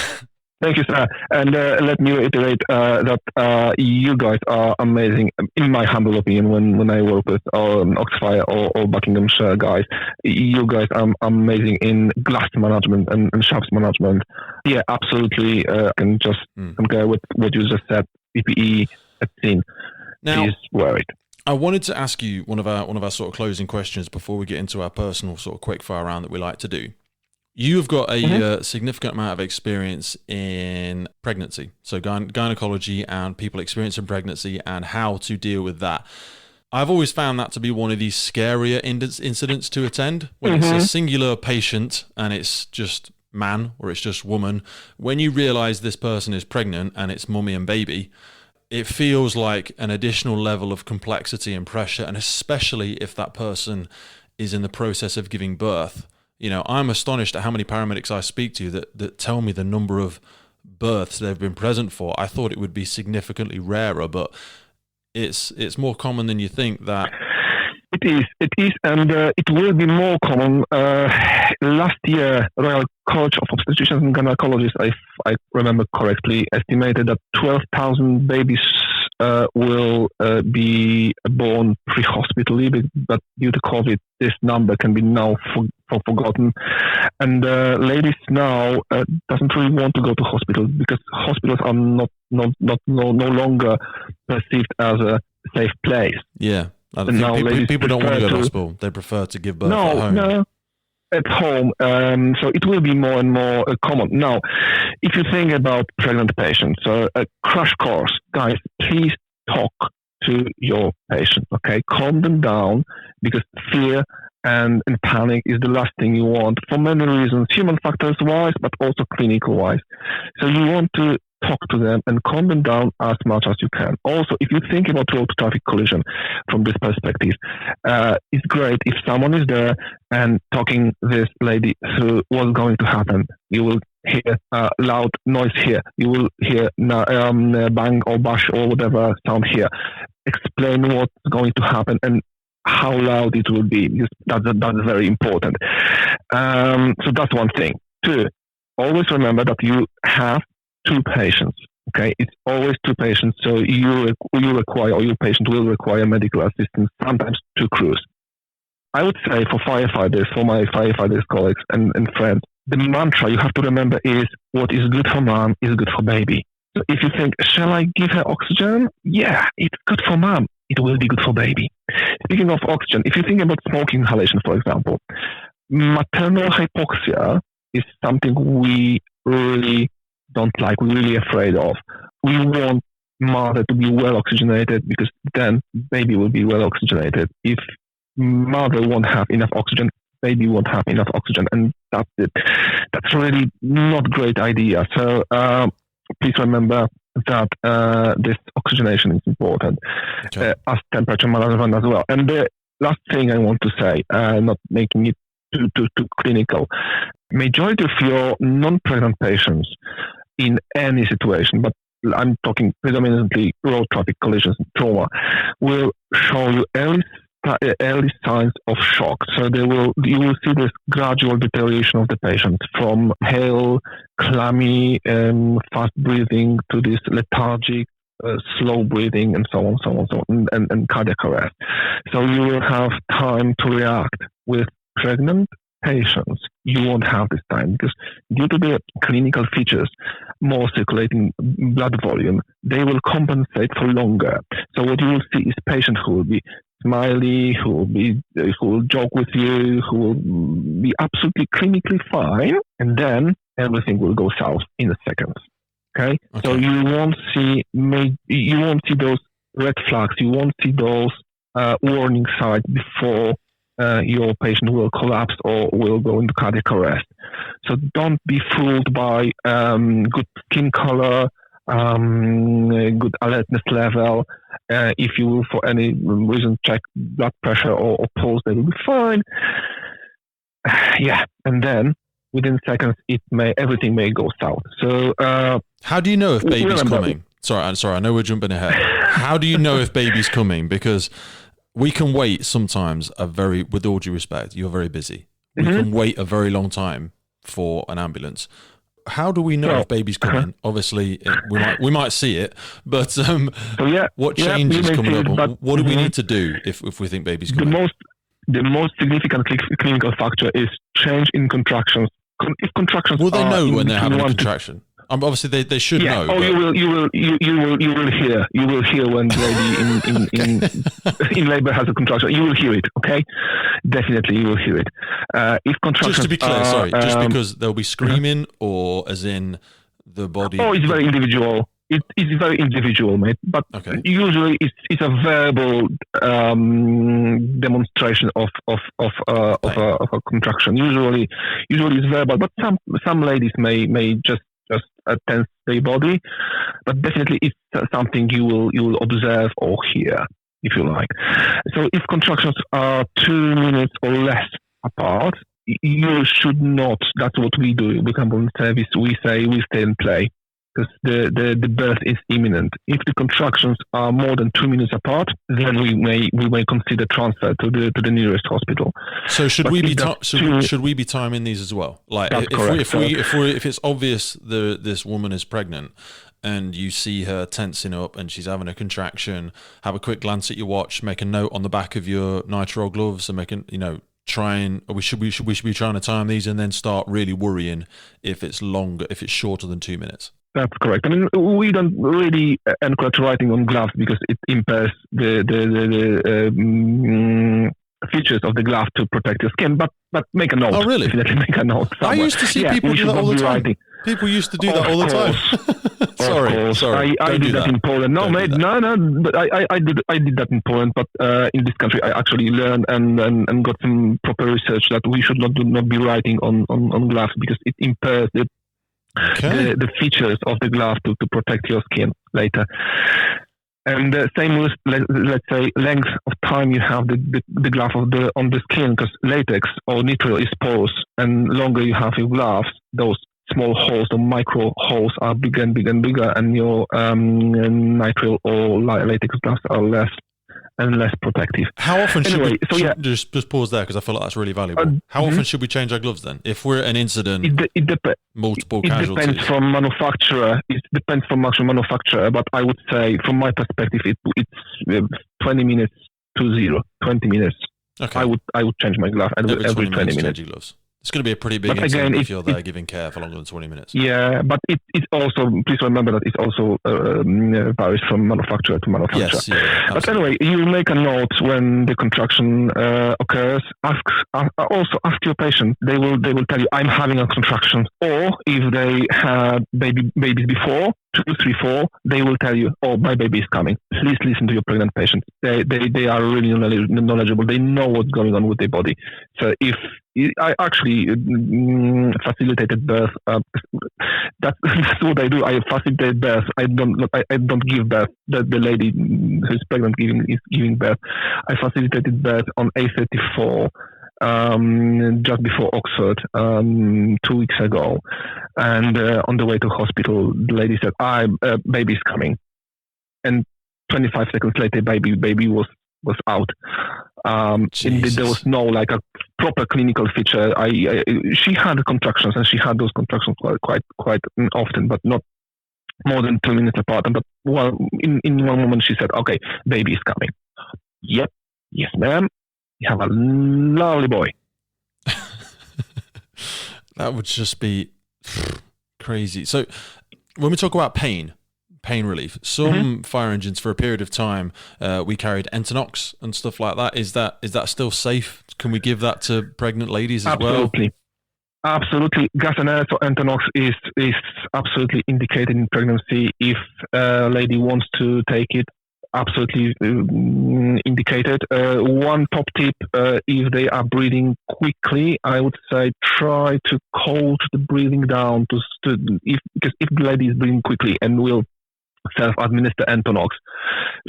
thank you, sir. And let me reiterate that you guys are amazing. In my humble opinion, when I work with Oxfire or Buckinghamshire guys, you guys are amazing in glass management and shafts management. Yeah, absolutely. I can just concur with what you just said. PPE at scene. Now, is worried. I wanted to ask you one of our sort of closing questions before we get into our personal sort of quick fire round that we like to do. You've got a significant amount of experience in pregnancy, so gynecology and people experiencing pregnancy and how to deal with that. I've always found that to be one of these scarier incidents to attend when it's a singular patient and it's just man or it's just woman. When you realize this person is pregnant and it's mummy and baby, it feels like an additional level of complexity and pressure, and especially if that person is in the process of giving birth. You know, I'm astonished at how many paramedics I speak to that tell me the number of births they've been present for. I thought it would be significantly rarer, but it's more common than you think that. It is, and it will be more common. Last year, Royal College of Obstetricians and Gynecologists, if I remember correctly, estimated that 12,000 babies will be born pre-hospitally, but due to COVID, this number can be now forgotten. And ladies now doesn't really want to go to hospitals because hospitals are no longer perceived as a safe place. Yeah. People don't want to go to hospital. They prefer to give birth at home. No, at home. So it will be more and more common. Now, if you think about pregnant patients, a crash course, guys, please talk to your patient, okay? Calm them down because fear and panic is the last thing you want for many reasons, human factors wise, but also clinical wise. So you want to talk to them and calm them down as much as you can. Also, if you think about road traffic collision from this perspective, it's great if someone is there and talking this lady through what's going to happen. You will hear loud noise here. You will hear bang or bash or whatever sound here. Explain what's going to happen and how loud it will be. That's very important. So that's one thing. Two, always remember that you have two patients. Okay, it's always two patients. So you require, or your patient will require medical assistance. Sometimes two crews. I would say for firefighters, for my firefighters colleagues and friends, the mantra you have to remember is what is good for mom is good for baby. So if you think, shall I give her oxygen? Yeah, it's good for mom. It will be good for baby. Speaking of oxygen, if you think about smoke inhalation, for example, maternal hypoxia is something we really don't like, we're really afraid of. We want mother to be well oxygenated because then baby will be well oxygenated. If mother won't have enough oxygen, baby won't have enough oxygen, and that's it. That's really not a great idea. So please remember that this oxygenation is important, as temperature management as well. And the last thing I want to say, not making it too clinical, majority of your non-pregnant patients in any situation, but I'm talking predominantly road traffic collisions and trauma, will show you early signs of shock. So you will see this gradual deterioration of the patient from pale, clammy, fast breathing to this lethargic, slow breathing, and so on, and cardiac arrest. So you will have time to react. With pregnant patients, you won't have this time because due to the clinical features, more circulating blood volume, they will compensate for longer. So what you will see is patients who will be smiley, who will joke with you, who will be absolutely clinically fine, and then everything will go south in a second. Okay? So you won't see those red flags, you won't see those warning signs before your patient will collapse or will go into cardiac arrest. So don't be fooled by good skin color, good alertness level. If you will, for any reason, check blood pressure or pulse, they will be fine. And then within seconds, everything may go south. So how do you know if baby's coming? Sorry, I know we're jumping ahead. How do you know if baby's coming? Because we can wait sometimes with all due respect, you're very busy. We can wait a very long time for an ambulance. How do we know if baby's coming? Obviously, we might see it, but what changes coming up? What do we need to do if we think baby's coming? The most significant clinical factor is change in contractions. If contractions will they know when they're having a contraction? Obviously, they should know. Oh, you will hear when the lady in labor has a contraction. You will hear it. Okay, definitely you will hear it. If contractions, just to be clear, just because they'll be screaming, or as in the body. Oh, it's very individual. It's very individual, mate. But usually it's a verbal demonstration of a contraction. Usually it's verbal, but some ladies may just tense their body, but definitely it's something you will observe or hear, if you like. So if contractions are 2 minutes or less apart, you should not. That's what we do. We come on service. We say we stay and play, because the birth is imminent. If the contractions are more than 2 minutes apart, then we may consider transfer to the nearest hospital. So should we be timing these as well? Like if it's obvious this woman is pregnant and you see her tensing up and she's having a contraction, have a quick glance at your watch, make a note on the back of your nitrile gloves, and should we be trying to time these and then start really worrying if it's shorter than 2 minutes? That's correct. I mean, we don't really encourage writing on gloves because it impairs the features of the glove to protect your skin. But make a note. Oh, really? Definitely make a note somewhere. I used to see people do that all the time. People used to do that all the time. Sorry. I did that in Poland. No, mate. No. But I did that in Poland. But in this country, I actually learned and got some proper research that we should not be writing on gloves because it impairs the features of the glove to protect your skin later. And the same with, let's say, length of time you have the glove on the skin, because latex or nitrile is porous, and longer you have your gloves, those small holes or micro holes are bigger and bigger and bigger, and your nitrile or latex gloves are less and less protective. How often should we just pause there, because I feel like that's really valuable. How often should we change our gloves then? If we're at an incident, multiple casualties? It depends from manufacturer. It depends from actual manufacturer, but I would say, from my perspective, it's 20 minutes to 0. 20 minutes. Okay. I would change my glove every 20 minutes. Gloves. It's going to be a pretty big incident if you're there giving care for longer than 20 minutes. Yeah, but it also, please remember that it also varies from manufacturer to manufacturer. Yes, yeah, but anyway, you make a note when the contraction occurs. Also ask your patient. They will tell you, I'm having a contraction. Or if they had babies before, 2, 3, 4, they will tell you, oh, my baby is coming. Please listen to your pregnant patient. They are really knowledgeable. They know what's going on with their body. So if I actually facilitated birth, that's what I do. I facilitate birth. I don't give birth. The lady who's pregnant is giving birth. I facilitated birth on A34. Just before Oxford 2 weeks ago, and on the way to hospital, the lady said, baby's coming, and 25 seconds later baby was out. There was no like a proper clinical feature. She had contractions, and she had those contractions quite often, but not more than 2 minutes apart. But in one moment she said, okay, baby is coming. Yep, yes ma'am. You have a lovely boy. That would just be crazy. So when we talk about pain relief, some fire engines for a period of time, we carried Entonox and stuff like that. Is that still safe? Can we give that to pregnant ladies as well? Absolutely. Gas and air, so Entonox is absolutely indicated in pregnancy. If a lady wants to take it, absolutely indicated. One top tip, if they are breathing quickly, I would say try to coach the breathing down because if the lady is breathing quickly and will self-administer Entonox,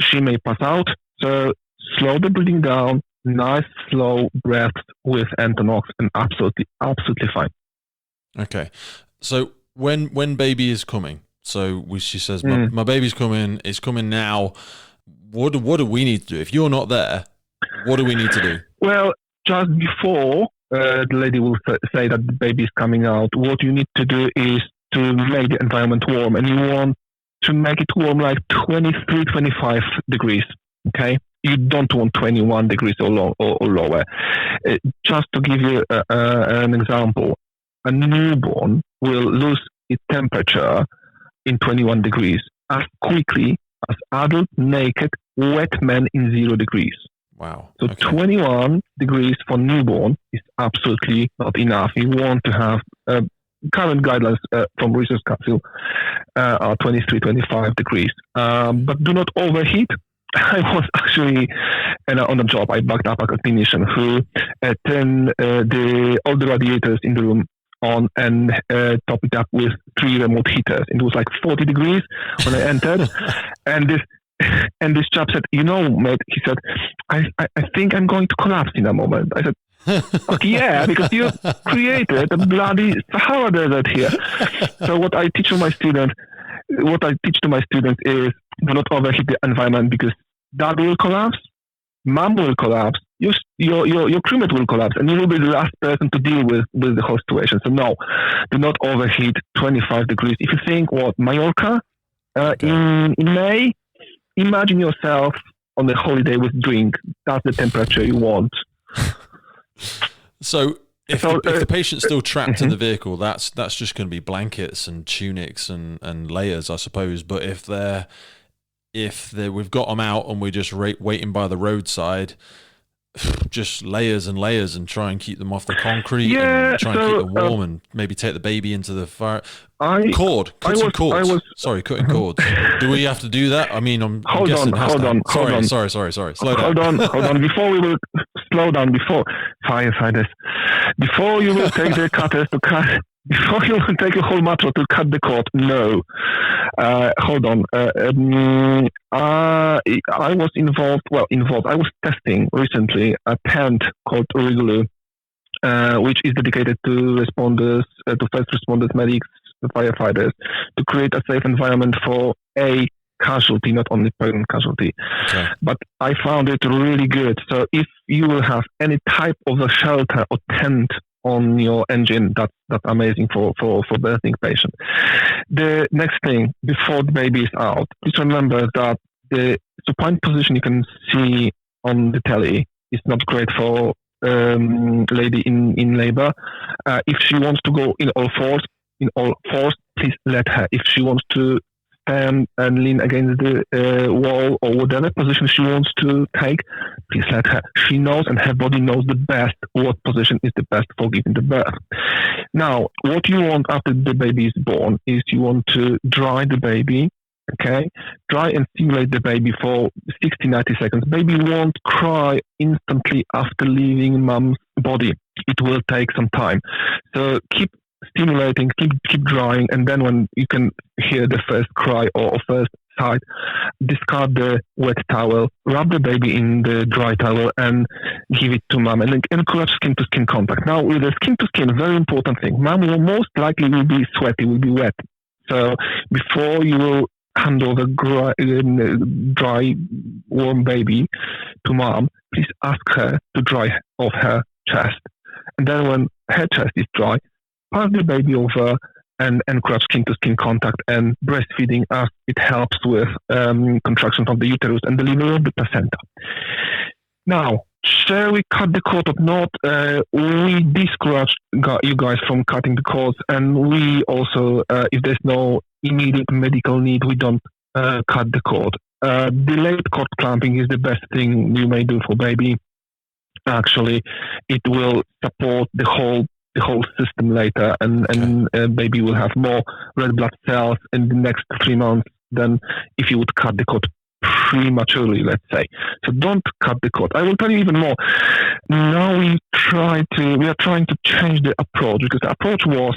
she may pass out. So slow the breathing down, nice slow breaths with Entonox, and absolutely fine. Okay. So when baby is coming, she says, my baby's coming, it's coming now. What do we need to do? If you're not there, what do we need to do? Well, just before the lady will say that the baby is coming out, what you need to do is to make the environment warm. And you want to make it warm like 23, 25 degrees, okay? You don't want 21 degrees or lower. Just to give you an example, a newborn will lose its temperature in 21 degrees as quickly as adult, naked, wet men in 0 degrees. Wow. So 21 degrees for newborn is absolutely not enough. You want to have current guidelines from Research Council are 23, 25 degrees. But do not overheat. I was actually on a job. I backed up a clinician who turned all the radiators in the room on and top it up with 3 remote heaters. It was like 40 degrees when I entered. And this chap said, mate, he said, I think I'm going to collapse in a moment. I said, okay, yeah, because you created a bloody Sahara desert here. So what I teach to my students is do not overheat the environment, because dad will collapse, mom will collapse, your crewmate will collapse, and you will be the last person to deal with the whole situation. So no, do not overheat 25 degrees. If you think, Mallorca in May, imagine yourself on a holiday with drink. That's the temperature you want. So if the patient's still trapped in the vehicle, that's just going to be blankets and tunics and layers, I suppose. But if we've got them out and we're just waiting by the roadside, just layers and layers, and try and keep them off the concrete, and try and keep them warm, and maybe take the baby into the fire. Cutting cords. Sorry, cutting cords. Do we have to do that? I mean, I'm guessing. Hold on. Sorry. Slow down. Hold on. Before we will slow down, before firefighters, before you will take the cutters to cut, before you will take a whole mattress to cut the cord. No, hold on. I was involved. I was testing recently a tent called Rigulu, which is dedicated to responders, to first responders, medics, firefighters, to create a safe environment for a casualty, not only pregnant casualty. Okay. But I found it really good. So if you will have any type of a shelter or tent on your engine, that's amazing for birthing patient. The next thing, before the baby is out, please remember that the supine position you can see on the telly is not great for lady in labor. If she wants to go in all fours, please let her. If she wants to stand and lean against the wall or whatever position she wants to take, please let her. She knows, and her body knows the best what position is the best for giving the birth. Now, what you want after the baby is born is you want to dry the baby, okay? Dry and stimulate the baby for 60-90 seconds. Baby won't cry instantly after leaving mom's body. It will take some time. So keep stimulating, keep drying, and then when you can hear the first cry or first sigh, discard the wet towel, wrap the baby in the dry towel, and give it to mom, and encourage skin-to-skin contact. Now, with the skin-to-skin, very important thing, mom will most likely will be sweaty, will be wet. So before you will hand over dry, warm baby to mom, please ask her to dry off her chest. And then when her chest is dry, pass the baby over and encourage skin-to-skin contact and breastfeeding, as it helps with contraction of the uterus and delivery of the placenta. Now, shall we cut the cord or not? We discourage you guys from cutting the cords, and we also, if there's no immediate medical need, we don't cut the cord. Delayed cord clamping is the best thing you may do for baby. Actually, it will support the whole system later, and baby will have more red blood cells in the next 3 months than if you would cut the cord prematurely, let's say. So don't cut the cord. I will tell you even more. Now we are trying to change the approach, because the approach was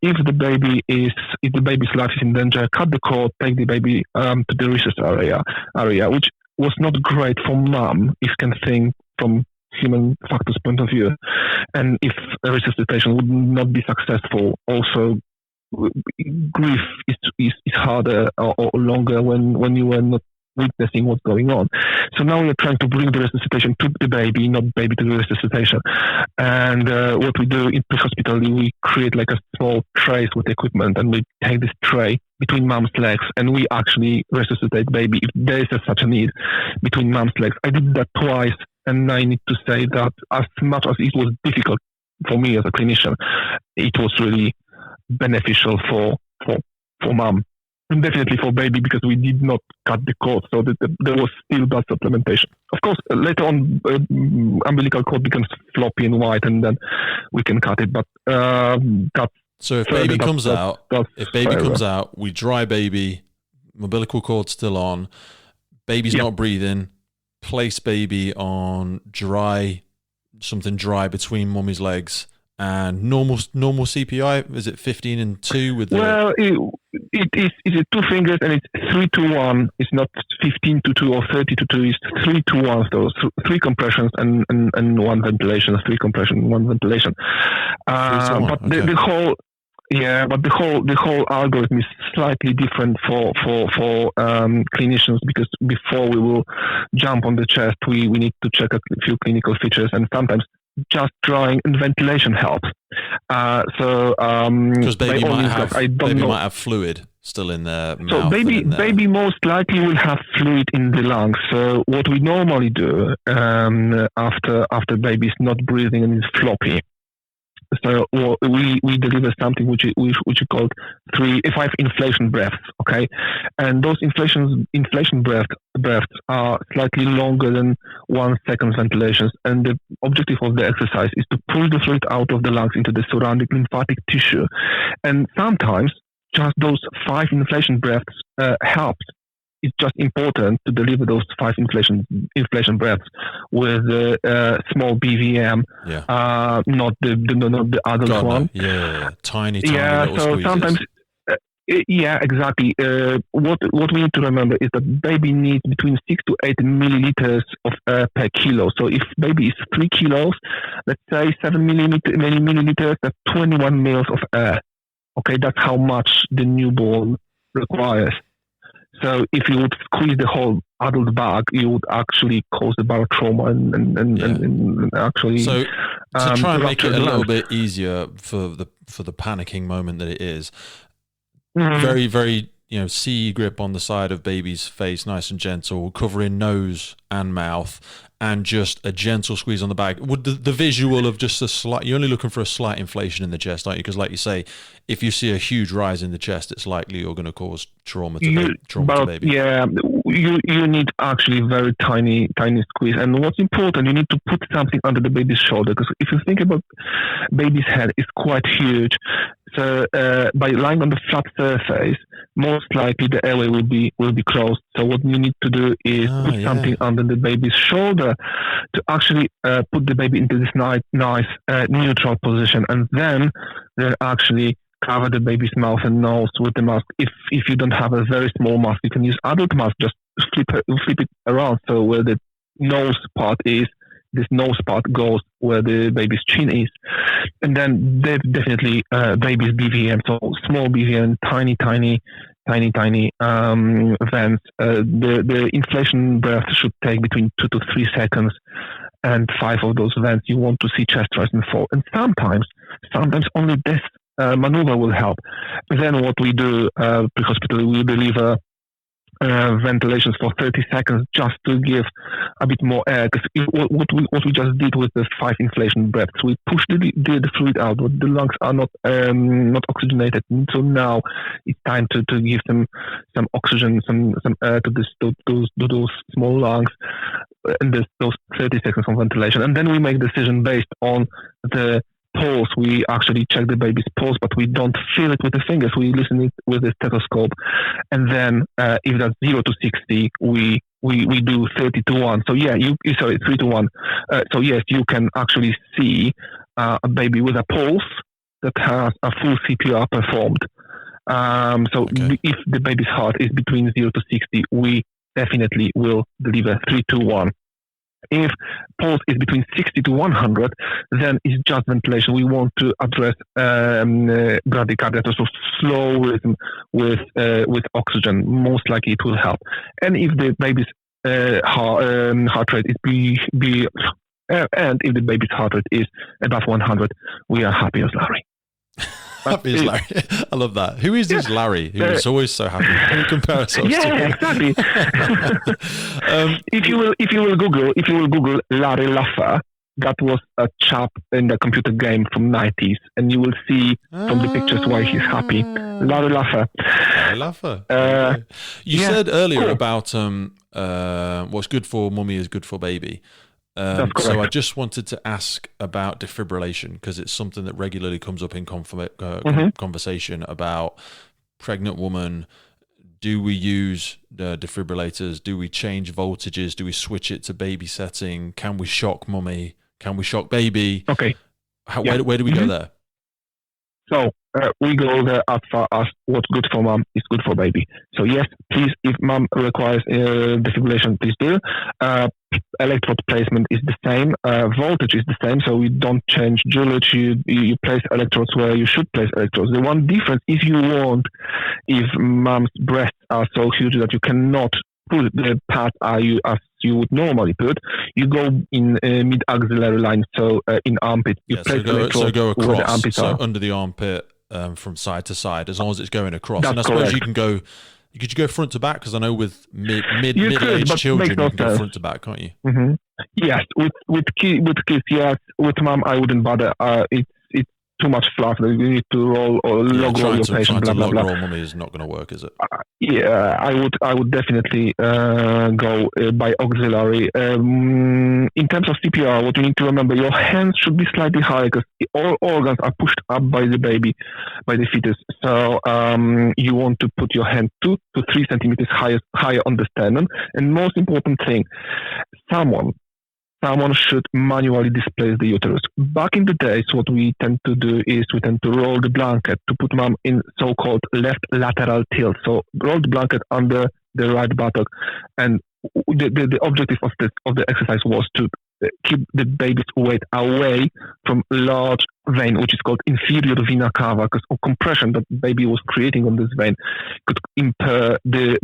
if the baby's life is in danger, cut the cord, take the baby to the resus area, which was not great for mom, if you can think from human factors point of view. And if a resuscitation would not be successful, also grief is harder or longer when you are not witnessing what's going on. So now we're trying to bring the resuscitation to the baby, not baby to the resuscitation. And what we do in pre-hospital, we create like a small trays with equipment, and we take this tray between mom's legs, and we actually resuscitate baby if there is such a need between mom's legs. I did that twice, and I need to say that as much as it was difficult for me as a clinician, it was really beneficial for for mom. And definitely for baby, because we did not cut the cord, so that there was still blood supplementation. Of course, later on, umbilical cord becomes floppy and white, and then we can cut it. But that's so if baby comes out, we dry baby, umbilical cord still on, baby's not breathing. Place baby on something dry between mummy's legs. And normal CPI, is it 15 and 2 with the... Well, it's 2 fingers, and it's 3 to 1. It's not 15 to 2 or 30 to 2. It's 3 to 1. So 3 compressions and 1 ventilation. 3 compression, 1 ventilation. But the whole algorithm is slightly different for clinicians, because before we will jump on the chest, we need to check a few clinical features, and sometimes just drying and ventilation helps. Because baby might have fluid still in their mouth. So baby most likely will have fluid in the lungs. So what we normally do after baby is not breathing and is floppy, so we deliver something which is called 5 inflation breaths, okay? And those inflation breaths are slightly longer than 1 second ventilations. And the objective of the exercise is to pull the fluid out of the lungs into the surrounding lymphatic tissue. And sometimes just those 5 inflation breaths help. It's just important to deliver those 5 inflation breaths with a small BVM, not the adult one. Yeah, tiny little so squeezes. Sometimes, exactly. What we need to remember is that baby needs between 6 to 8 milliliters of air per kilo. So if baby is 3 kilos, let's say 7 milliliters, that's 21 mils of air. Okay, that's how much the newborn requires. So if you would squeeze the whole adult bag, you would actually cause the barotrauma and actually. So to try and make it a little bit easier for the panicking moment that it is, very, very, CE grip on the side of baby's face, nice and gentle, covering nose and mouth, and just a gentle squeeze on the bag. Would the visual of just you're only looking for a slight inflation in the chest, aren't you? Because like you say, if you see a huge rise in the chest, it's likely you're going to cause trauma to baby. Yeah, you need actually very tiny squeeze. And what's important, you need to put something under the baby's shoulder, because if you think about baby's head, it's quite huge. So by lying on the flat surface, most likely the airway will be closed. So what you need to do is put something under the baby's shoulder to actually put the baby into this nice neutral position, and then actually cover the baby's mouth and nose with the mask. If you don't have a very small mask, you can use adult mask. Just flip it around, so where the nose part is, this nose part goes where the baby's chin is. And then definitely baby's BVM, so small BVM, tiny vents. The inflation breath should take between 2 to 3 seconds, and 5 of those vents you want to see chest rise and fall. And sometimes only this maneuver will help. Then what we do pre-hospital, we deliver ventilations for 30 seconds just to give a bit more air, because what we just did with the 5 inflation breaths, we pushed the fluid out, but the lungs are not oxygenated. So now it's time to give them some oxygen, some air to those small lungs, and those 30 seconds of ventilation. And then we make a decision based on the pulse. We actually check the baby's pulse, but we don't feel it with the fingers. We listen it with the stethoscope, and then if that's 0 to 60, we do 30 to 1. So 3 to 1. So yes, you can actually see a baby with a pulse that has a full CPR performed. If the baby's heart is between 0 to 60, we definitely will deliver 3 to 1. If pulse is between 60 to 100, then it's just ventilation. We want to address bradycardia, so slow rhythm with oxygen. Most likely it will help. And if the baby's heart rate is and if the baby's heart rate is above 100, we are happy as Larry. Happy as Larry. I love that. Who is this Larry who is always so happy? Can we compare ourselves to him? Exactly. If you will Google Larry Laffer, that was a chap in the computer game from 90s, and you will see from the pictures why he's happy. Larry Laffer. Larry Laffer. You said earlier about what's good for mummy is good for baby. So I just wanted to ask about defibrillation, because it's something that regularly comes up in conversation about pregnant woman. Do we use defibrillators? Do we change voltages? Do we switch it to baby setting? Can we shock mummy? Can we shock baby? Okay. Where do we go there? So we go there as far as what's good for mom is good for baby. So yes, please, if mom requires defibrillation, please do. Electrode placement is the same. Voltage is the same, so we don't change joulage. You place electrodes where you should place electrodes. The one difference, if mom's breasts are so huge that you cannot put the pad as you would normally put, you go in mid-axillary line, so in armpit. You place go across, where the armpits are. under the armpit, from side to side, as long as it's going across. That's and I suppose correct. you can go. Could you go front to back? Because I know with middle-aged children, you can go front to back, can't you? Mm-hmm. Yes, with kids, yes. With mom, I wouldn't bother. It's too much fluff. You need to roll or log roll your patient. Blah blah blah. Roll mummy is not going to work, is it? I would definitely go by auxiliary. In terms of CPR, what you need to remember, your hands should be slightly higher because all organs are pushed up by the baby, by the fetus. So you want to put your hand 2 to 3 centimeters higher on the sternum. And most important thing, someone should manually displace the uterus. Back in the days, what we tend to do is we tend to roll the blanket to put mom in so-called left lateral tilt. So roll the blanket under the right buttock, and the objective of the exercise was to keep the baby's weight away from large vein, which is called inferior vena cava, because of compression that baby was creating on this vein could impair the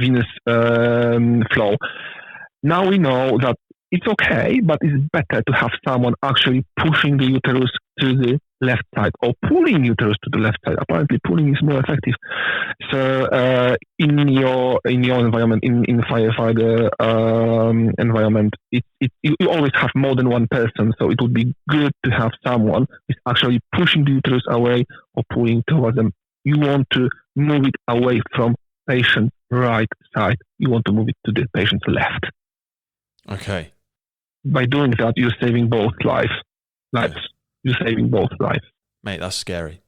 venous flow. Now we know that it's okay, but it's better to have someone actually pushing the uterus to the left side or pulling uterus to the left side. Apparently, pulling is more effective. So, in your environment, in firefighter environment, you always have more than one person. So it would be good to have someone who's actually pushing the uterus away or pulling towards them. You want to move it away from patient's right side. You want to move it to the patient's left. Okay. By doing that, you're saving both lives. You're saving both lives. Mate, that's scary.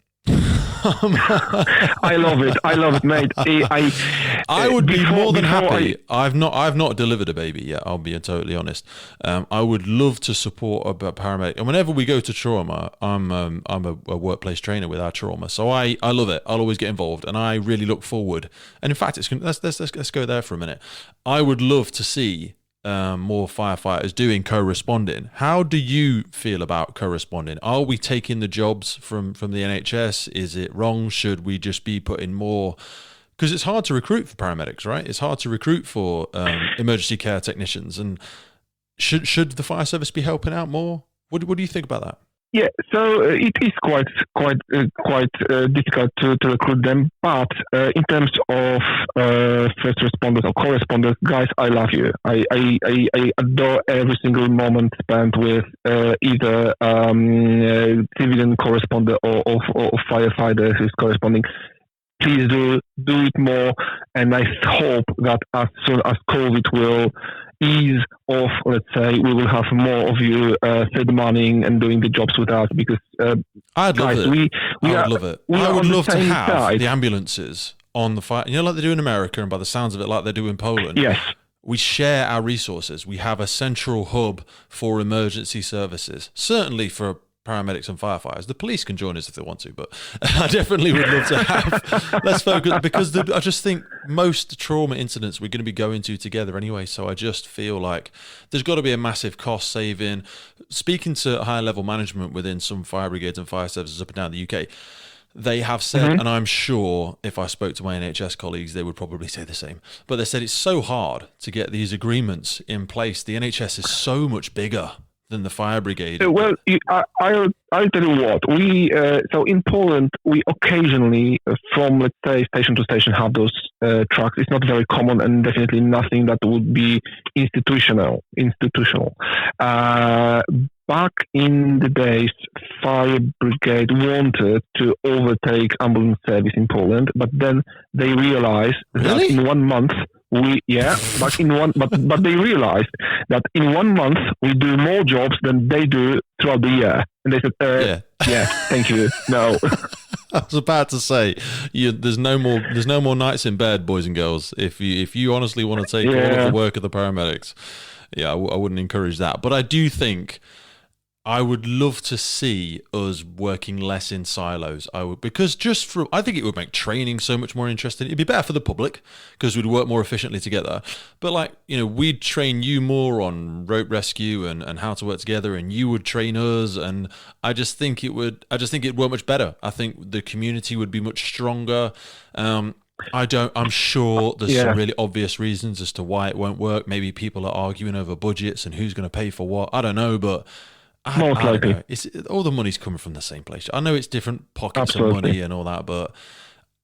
I love it, mate. I would be more than happy. I've not delivered a baby yet. I'll be totally honest. I would love to support a paramedic, and whenever we go to trauma, I'm a workplace trainer with our trauma, so I love it. I'll always get involved, and I really look forward. And in fact, let's go there for a minute. I would love to see more firefighters doing corresponding. How do you feel about corresponding? Are we taking the jobs from the NHS? Is it wrong? Should we just be putting more? Because it's hard to recruit for paramedics, right? It's hard to recruit for emergency care technicians. And should the fire service be helping out more? What do you think about that? Yeah, so it is quite difficult to recruit them. But in terms of first responders or corresponders, guys, I love you. I adore every single moment spent with either civilian correspondent or firefighter who's corresponding. Please do it more, and I hope that as soon as COVID will ease off, let's say, we will have more of you third morning and doing the jobs with us, because I'd love it. I would love it. I would love to have side. the ambulances on the fire, like they do in America, and by the sounds of it, like they do in Poland. Yes. We share our resources. We have a central hub for emergency services, certainly for paramedics and firefighters. The police can join us if they want to, but I definitely would love to have. Let's focus, because I just think most trauma incidents we're going to be going to together anyway. So I just feel like there's got to be a massive cost saving. Speaking to higher level management within some fire brigades and fire services up and down the UK, they have said, and I'm sure if I spoke to my NHS colleagues, they would probably say the same, but they said it's so hard to get these agreements in place. The NHS is so much bigger than the fire brigade. Well, I'll tell you what. So in Poland, we occasionally, from let's say station to station, have those trucks. It's not very common, and definitely nothing that would be institutional. Back in the days, fire brigade wanted to overtake ambulance service in Poland, but then they realized that in 1 month but they realized that in 1 month we do more jobs than they do throughout the year, and they said, "Yeah, thank you, no." I was about to say, there's no more nights in bed, boys and girls. If you honestly want to take all of the work of the paramedics, I wouldn't encourage that. But I do think I would love to see us working less in silos. Because I think it would make training so much more interesting. It'd be better for the public because we'd work more efficiently together. But we'd train you more on rope rescue and how to work together, and you would train us. And I just think it'd work much better. I think the community would be much stronger. I'm sure there's some really obvious reasons as to why it won't work. Maybe people are arguing over budgets and who's going to pay for what. I don't know, but most likely, all the money's coming from the same place. I know it's different pockets of money and all that, but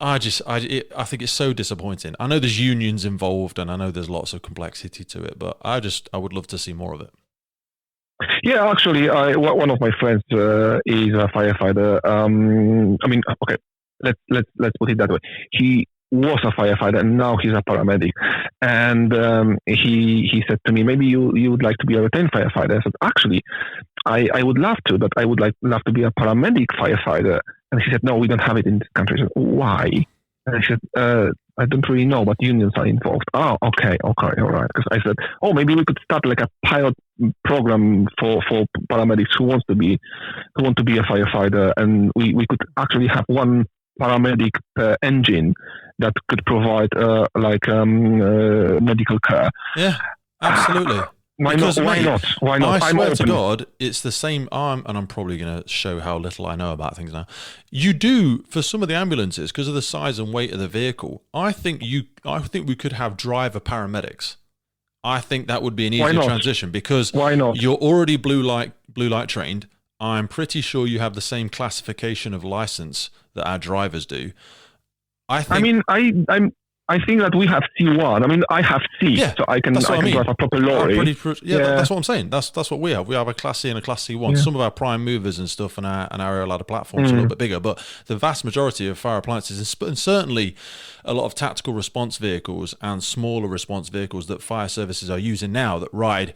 I think it's so disappointing. I know there's unions involved, and I know there's lots of complexity to it, but I would love to see more of it. Yeah, actually, one of my friends is a firefighter. Okay, let's put it that way. He was a firefighter and now he's a paramedic, and he said to me, maybe you would like to be a retained firefighter. I said, actually, I would love to, but I would love to be a paramedic firefighter. And he said, no, we don't have it in this country. I said, why? And I said, I don't really know, but unions are involved. Oh, okay, all right. Because I said, maybe we could start like a pilot program for paramedics who want to be a firefighter, and we could actually have one paramedic per engine that could provide medical care. Yeah, absolutely. Why not? I swear to God, it's the same. And I'm probably going to show how little I know about things now. You do for some of the ambulances because of the size and weight of the vehicle. I think we could have driver paramedics. I think that would be an easier transition because why not? You're already blue light trained. I'm pretty sure you have the same classification of license that our drivers do. I think that we have C1. I have C, so I can drive a proper lorry. That's what I'm saying. That's what we have. We have a Class C and a Class C1. Yeah. Some of our prime movers and stuff and our aerial ladder platforms are a little bit bigger, but the vast majority of fire appliances, and certainly a lot of tactical response vehicles and smaller response vehicles that fire services are using now that ride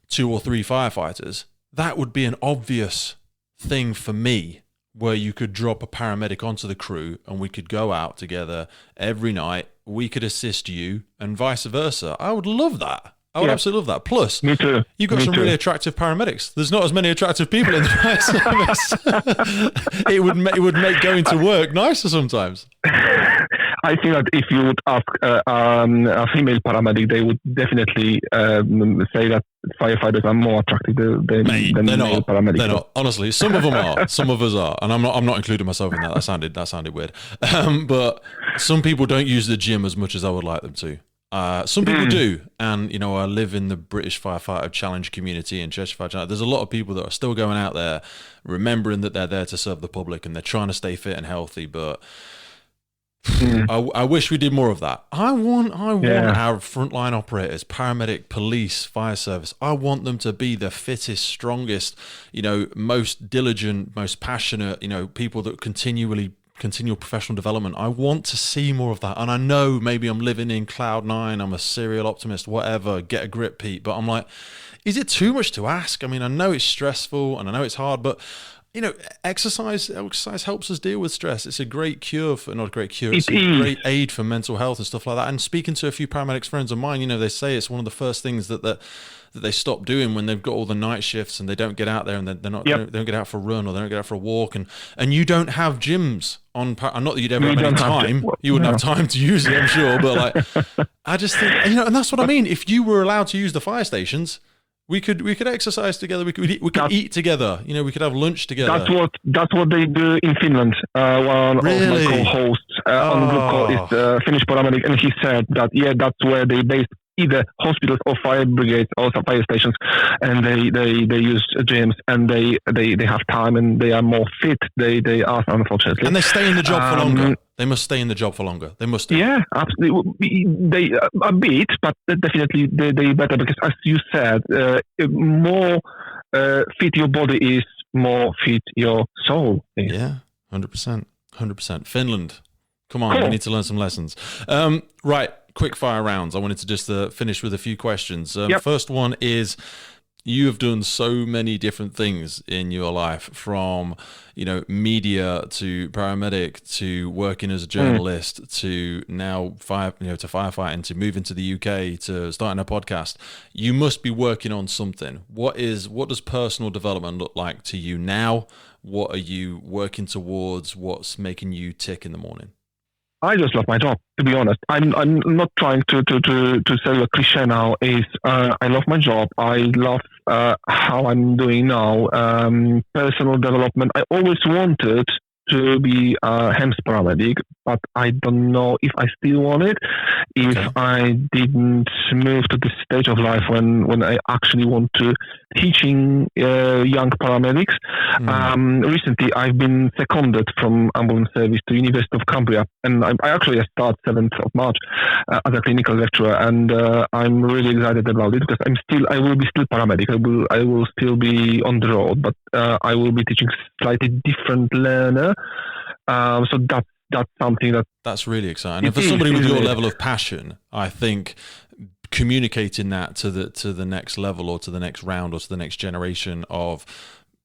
2 or 3 firefighters, that would be an obvious thing for me, where you could drop a paramedic onto the crew and we could go out together every night. We could assist you and vice versa. I would love that. I would absolutely love that. Plus, me too. You've got really attractive paramedics. There's not as many attractive people in the fire service. It would make going to work nicer sometimes. I think that if you would ask a female paramedic, they would definitely say that firefighters are more attractive than male paramedics. They're not. Honestly, some of them are. Some of us are, and I'm not including myself in that. That sounded weird. But some people don't use the gym as much as I would like them to. Some people do, and I live in the British Firefighter Challenge community in Cheshire. There's a lot of people that are still going out there, remembering that they're there to serve the public and they're trying to stay fit and healthy, but I wish we did more of that. I want our frontline operators, paramedic, police, fire service. I want them to be the fittest, strongest, most diligent, most passionate, people that continual professional development. I want to see more of that. And I know maybe I'm living in cloud 9. I'm a serial optimist, whatever. Get a grip, Pete. But I'm like, is it too much to ask? I know it's stressful and I know it's hard, but exercise helps us deal with stress. It's a great cure it's a great aid for mental health and stuff like that. And speaking to a few paramedics friends of mine, they say it's one of the first things that they stop doing when they've got all the night shifts and they don't get out there and they don't get out for a run or they don't get out for a walk, and you don't have gyms on. Not that you'd ever have any time. You wouldn't have time to use it, I'm sure. But I just think and that's what I mean. If you were allowed to use the fire stations, we could exercise together. We could eat together. We could have lunch together. That's what they do in Finland. One of my co-hosts on Groupcall is Finnish paramedic, and he said that that's where they base either hospitals or fire brigades or some fire stations, and they use gyms, and they have time and they are more fit. They are, unfortunately, and they stay in the job for longer. They must stay in the job for longer. They must. Yeah, absolutely. They a bit, but definitely they better, because, as you said, more fit your body is, more fit your soul is. Yeah, 100%. Finland. Come on, we need to learn some lessons. Right, quick fire rounds. I wanted to just finish with a few questions. First one is, you have done so many different things in your life, from media to paramedic to working as a journalist to now to firefighting, to moving to the UK, to starting a podcast. You must be working on something. What does personal development look like to you now? What are you working towards? What's making you tick in the morning? I just love my job, to be honest. I'm not trying to sell a cliche now. I love my job. I love how I'm doing now. Personal development. I always wanted to be a HAIX paramedic, but I don't know if I still want it. If I didn't move to this stage of life when I actually want to teaching young paramedics. Recently, I've been seconded from ambulance service to University of Cumbria, and I actually start 7th of March as a clinical lecturer, and I'm really excited about it, because I will be still paramedic. I will still be on the road, but I will be teaching slightly different learner. So that's something that's really exciting. And for somebody with your level of passion, I think communicating that to the next level, or to the next round, or to the next generation of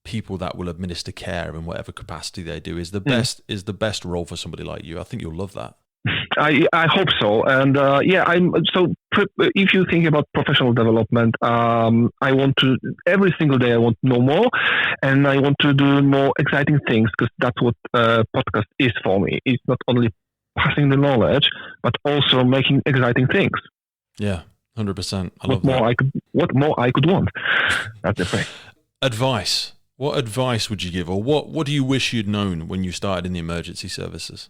people that will administer care in whatever capacity they do is the best role for somebody like you. I think you'll love that. I hope so. And if you think about professional development, I want to, every single day I want to know more, and I want to do more exciting things, because that's what podcast is for me. It's not only passing the knowledge, but also making exciting things. Yeah, 100%. What more I could want? That's the thing. Advice. What advice would you give, or what do you wish you'd known when you started in the emergency services?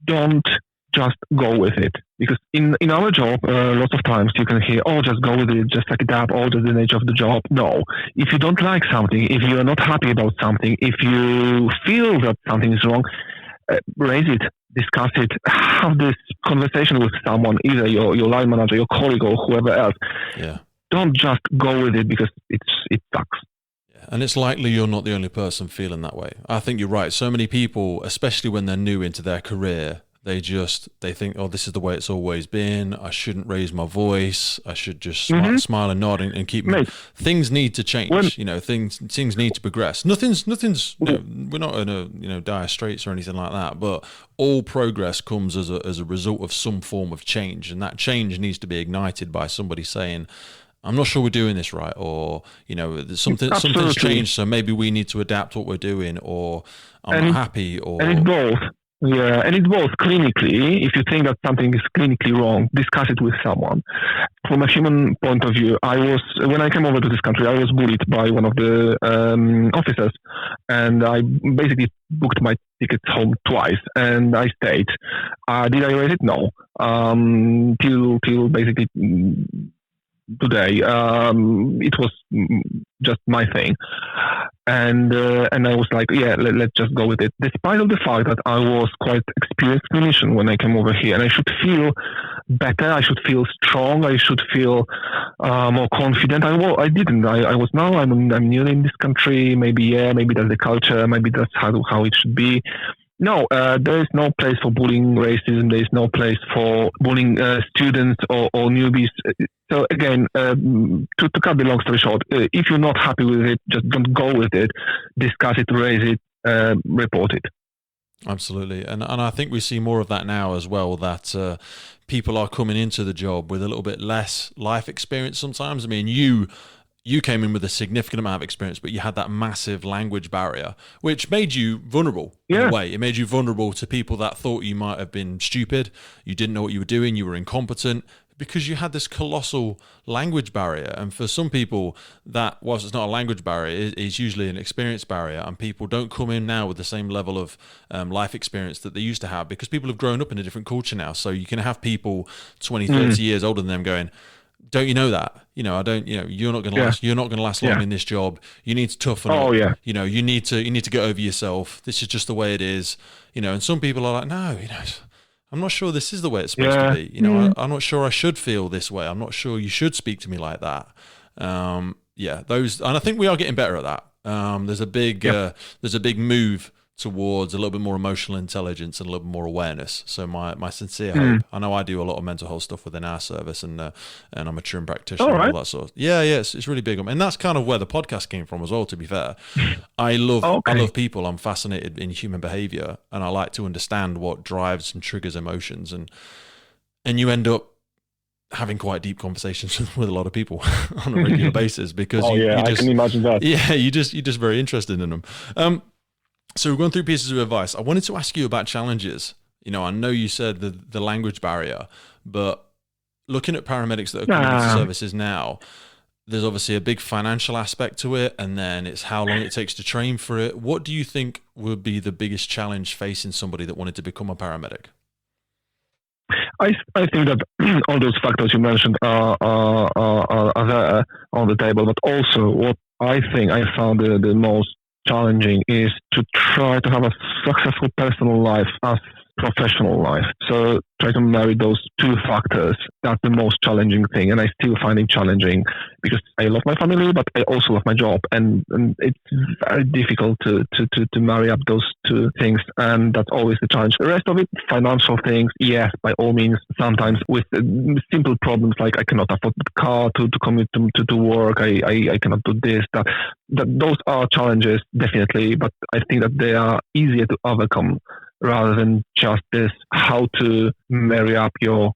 Don't just go with it, because in our job, lots of times you can hear, just go with it, just suck it up, just the nature of the job. No, if you don't like something, if you are not happy about something, if you feel that something is wrong, raise it, discuss it, have this conversation with someone, either your line manager, your colleague, or whoever else. Yeah. Don't just go with it, because it sucks. And it's likely you're not the only person feeling that way. I think you're right. So many people, especially when they're new into their career, they think, this is the way it's always been. I shouldn't raise my voice. I should just smile and nod and keep moving. Things need to change. Things need to progress. Nothing's. We're not in dire straits or anything like that. But all progress comes as a result of some form of change, and that change needs to be ignited by somebody saying, I'm not sure we're doing this right, or something's changed, so maybe we need to adapt what we're doing, or I'm not happy, or. And it's both. Yeah, and it's both. Clinically, if you think that something is clinically wrong, discuss it with someone. From a human point of view, when I came over to this country, I was bullied by one of the officers, and I basically booked my tickets home twice, and I stayed. Did I raise it? No. Till basically today, it was just my thing, and I was like, let's just go with it, despite of the fact that I was quite experienced clinician when I came over here, and I should feel better, I should feel strong, I should feel more confident. I didn't. I'm new in this country. Maybe that's the culture. Maybe that's how it should be. No, there is no place for bullying, racism. There is no place for bullying students or newbies. So again, to cut the long story short, if you're not happy with it, just don't go with it. Discuss it, raise it, report it. Absolutely. And I think we see more of that now as well, that people are coming into the job with a little bit less life experience sometimes. I mean, you came in with a significant amount of experience, but you had that massive language barrier, which made you vulnerable in a way. It made you vulnerable to people that thought you might have been stupid, you didn't know what you were doing, you were incompetent, because you had this colossal language barrier. And for some people, that, whilst it's not a language barrier, it's usually an experience barrier, and people don't come in now with the same level of life experience that they used to have, because people have grown up in a different culture now. So you can have people 20, 30 years older than them going, don't you know that? I don't. You're not going to last. You're not going to last long in this job. You need to toughen up. Yeah. You need to get over yourself. This is just the way it is. And some people are like, no, I'm not sure this is the way it's supposed to be. I'm not sure I should feel this way. I'm not sure you should speak to me like that. Those, and I think we are getting better at that. There's a big move towards a little bit more emotional intelligence and a little bit more awareness. So my sincere hope. I know I do a lot of mental health stuff within our service, and I'm a trim practitioner and all that sort of. It's really big. And that's kind of where the podcast came from as well, to be fair. I love people. I'm fascinated in human behavior, and I like to understand what drives and triggers emotions, and you end up having quite deep conversations with a lot of people on a regular basis because I can imagine that. Yeah, you're just very interested in them. So we're going through pieces of advice. I wanted to ask you about challenges. I know you said the language barrier, but looking at paramedics that are coming into services now, there's obviously a big financial aspect to it, and then it's how long it takes to train for it. What do you think would be the biggest challenge facing somebody that wanted to become a paramedic? I think that all those factors you mentioned are there on the table, but also what I think I found the most challenging is to try to have a successful personal life as professional life. So try to marry those two factors. That's the most challenging thing, and I still find it challenging because I love my family, but I also love my job, and it's very difficult to marry up those two things, and that's always the challenge. The rest of it, financial things, yes, by all means. Sometimes with simple problems like I cannot afford the car to commute to work, I cannot do this, that those are challenges definitely, but I think that they are easier to overcome rather than just this how to marry up your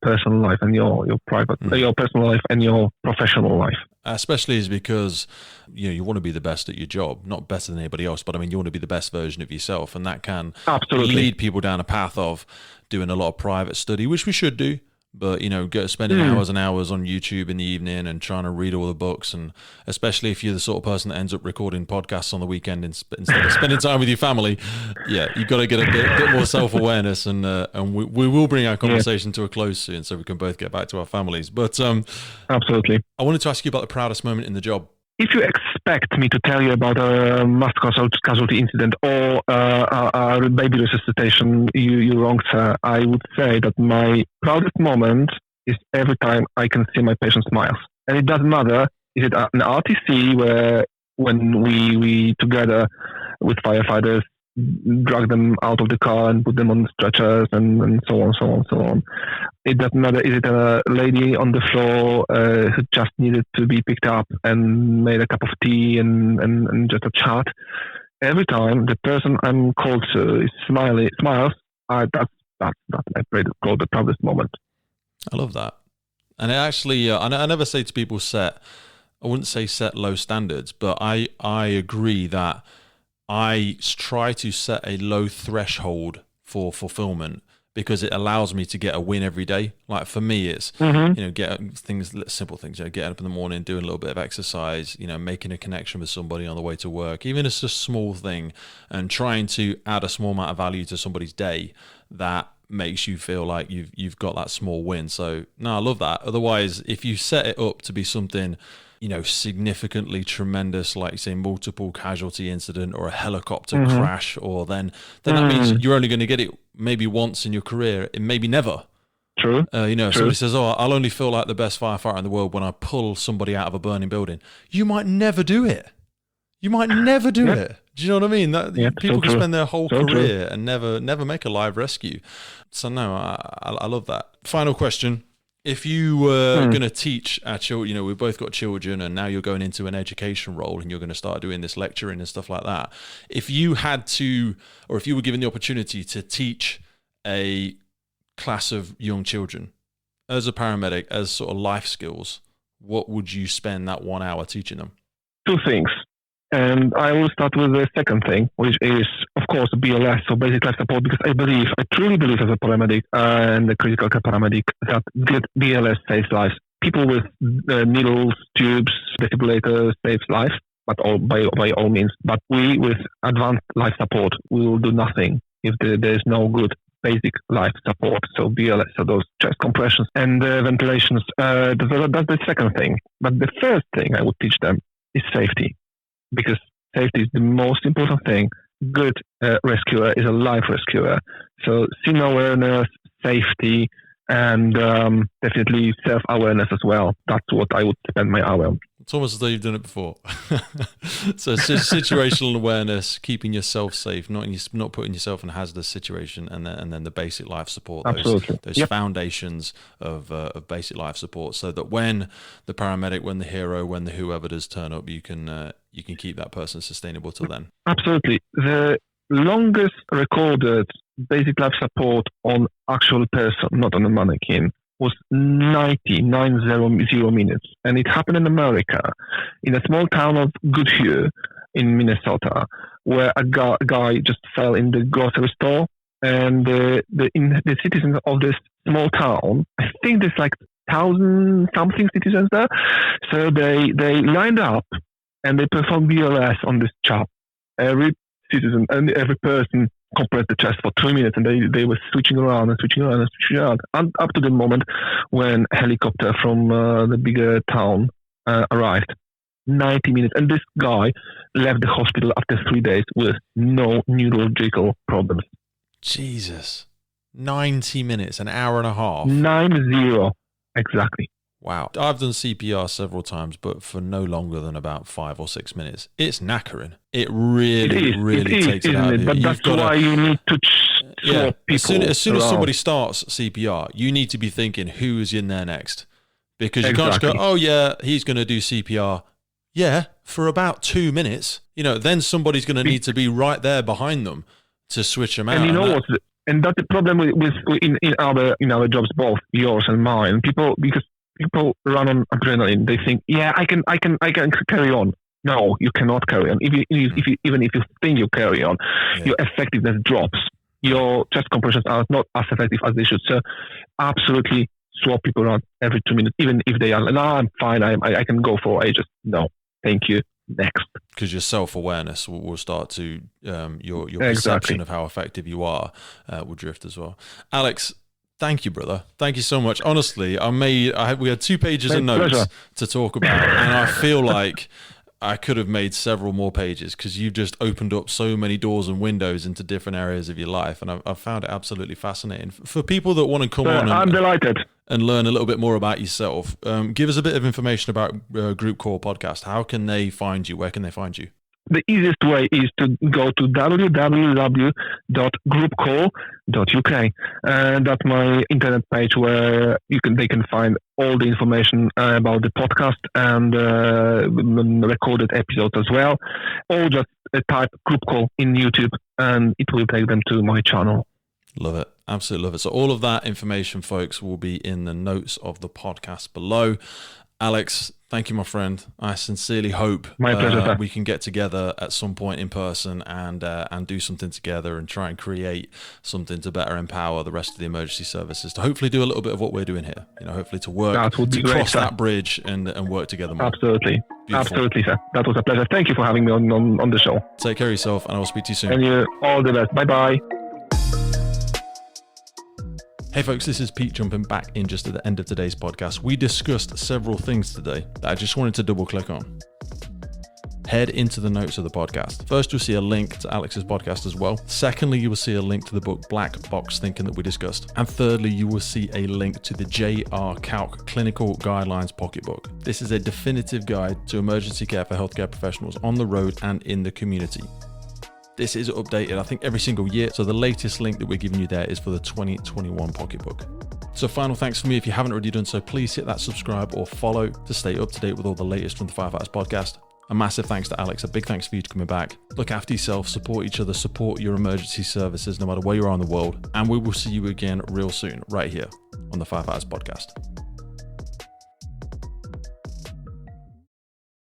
personal life and your private your personal life and your professional life. Especially is because you want to be the best at your job, not better than anybody else, but you want to be the best version of yourself, and that can lead people down a path of doing a lot of private study, which we should do. But, spending hours and hours on YouTube in the evening and trying to read all the books, and especially if you're the sort of person that ends up recording podcasts on the weekend instead of spending time with your family, you've got to get a bit more self-awareness, and we will bring our conversation to a close soon so we can both get back to our families. But absolutely. I wanted to ask you about the proudest moment in the job. If you expect me to tell you about a mass casualty incident or a baby resuscitation, you're wrong, sir. I would say that my proudest moment is every time I can see my patient smiles. And it doesn't matter, is it an RTC where when we together with firefighters drag them out of the car and put them on stretchers and so on. It doesn't matter, is it a lady on the floor who just needed to be picked up and made a cup of tea and just a chat. Every time the person I'm called to smiles, that's the proudest moment. I love that. And it actually, I never say to people I wouldn't say set low standards, but I agree that I try to set a low threshold for fulfillment because it allows me to get a win every day. Like for me, it's get simple things. Getting up in the morning, doing a little bit of exercise. Making a connection with somebody on the way to work, even if it's a small thing, and trying to add a small amount of value to somebody's day that makes you feel like you've got that small win. So no, I love that. Otherwise, if you set it up to be something significantly tremendous, like say multiple casualty incident or a helicopter crash, or then that means you're only going to get it maybe once in your career, and maybe never. True. If somebody says, I'll only feel like the best firefighter in the world when I pull somebody out of a burning building. You might never do it. You might never do it. Do you know what I mean? People can spend their whole career and never make a live rescue. So no, I love that. Final question. If you were going to teach our children, we've both got children, and now you're going into an education role and you're going to start doing this lecturing and stuff like that. If you had to, or if you were given the opportunity to teach a class of young children as a paramedic, as sort of life skills, what would you spend that 1 hour teaching them? Two things. And I will start with the second thing, which is, of course, BLS, so basic life support, because I truly believe as a paramedic and a critical care paramedic that good BLS saves lives. People with needles, tubes, defibrillators saves lives, but by all means. But we, with advanced life support, we will do nothing if there is no good basic life support, so BLS, so those chest compressions and ventilations. That's the second thing. But the first thing I would teach them is safety, because safety is the most important thing. Good rescuer is a life rescuer. So scene awareness, safety, and definitely self-awareness as well. That's what I would spend my hour on. It's almost as though you've done it before. So situational awareness, keeping yourself safe, not putting yourself in a hazardous situation, and then the basic life support, those foundations of basic life support, so that when the paramedic, when the hero, when the whoever does turn up, you can keep that person sustainable till then. Absolutely. The longest recorded basic life support on actual person, not on a mannequin, was 90 minutes. And it happened in America, in a small town of Goodhue in Minnesota, where a guy just fell in the grocery store. And the citizens of this small town, I think there's like 1,000-something citizens there. So they lined up and they performed BLS on this chap. Every citizen and every person compressed the chest for 3 minutes, and they were switching around and up to the moment when a helicopter from the bigger town arrived. 90 minutes, and this guy left the hospital after 3 days with no neurological problems. Jesus. 90 minutes, an hour and a half. 90, exactly. Wow. I've done CPR several times, but for no longer than about 5 or 6 minutes. It's knackering. It really takes it out of you. But that's why you need to swap people. As soon as somebody starts CPR, you need to be thinking, who is in there next? Because you can't just go, oh yeah, he's going to do CPR. Yeah, for about 2 minutes. Then somebody's going to need to be right there behind them to switch them out. And you know what? And that's the problem in our jobs, both yours and mine. People run on adrenaline. They think, yeah, I can carry on. No, you cannot carry on. Even if you think you carry on, your effectiveness drops. Your chest compressions are not as effective as they should. So, absolutely swap people around every 2 minutes, even if they are, no, I'm fine. I can go for ages. No, thank you. Next. Because your self-awareness will start to your perception of how effective you are will drift as well. Alex, thank you, brother. Thank you so much. Honestly, we had 2 pages of notes to talk about, and I feel like I could have made several more pages, because you've just opened up so many doors and windows into different areas of your life, and I've found it absolutely fascinating. For people that want to come on I'm delighted. And learn a little bit more about yourself, give us a bit of information about Group Call Podcast. How can they find you? Where can they find you? The easiest way is to go to www.groupcall.uk. That's my internet page where they can find all the information about the podcast and recorded episodes as well. Or just type Group Call in YouTube and it will take them to my channel. Love it. Absolutely love it. So all of that information, folks, will be in the notes of the podcast below. Alex, thank you, my friend. I sincerely hope we can get together at some point in person and do something together and try and create something to better empower the rest of the emergency services, to hopefully do a little bit of what we're doing here. Hopefully to work to cross that bridge and work together more. Absolutely. Beautiful. Absolutely, sir. That was a pleasure. Thank you for having me on the show. Take care of yourself, and I will speak to you soon. And you, all the best. Bye-bye. Hey folks, this is Pete jumping back in just at the end of today's podcast. We discussed several things today that I just wanted to double click on. Head into the notes of the podcast. First, you'll see a link to Alex's podcast as well. Secondly, you will see a link to the book Black Box Thinking that we discussed. And thirdly, you will see a link to the J.R. Calc Clinical Guidelines Pocketbook. This is a definitive guide to emergency care for healthcare professionals on the road and in the community. This is updated, I think, every single year. So the latest link that we're giving you there is for the 2021 Pocketbook. So final thanks for me. If you haven't already done so, please hit that subscribe or follow to stay up to date with all the latest from the Firefighters Podcast. A massive thanks to Alex. A big thanks for you to coming back. Look after yourself, support each other, support your emergency services, no matter where you are in the world. And we will see you again real soon, right here on the Firefighters Podcast.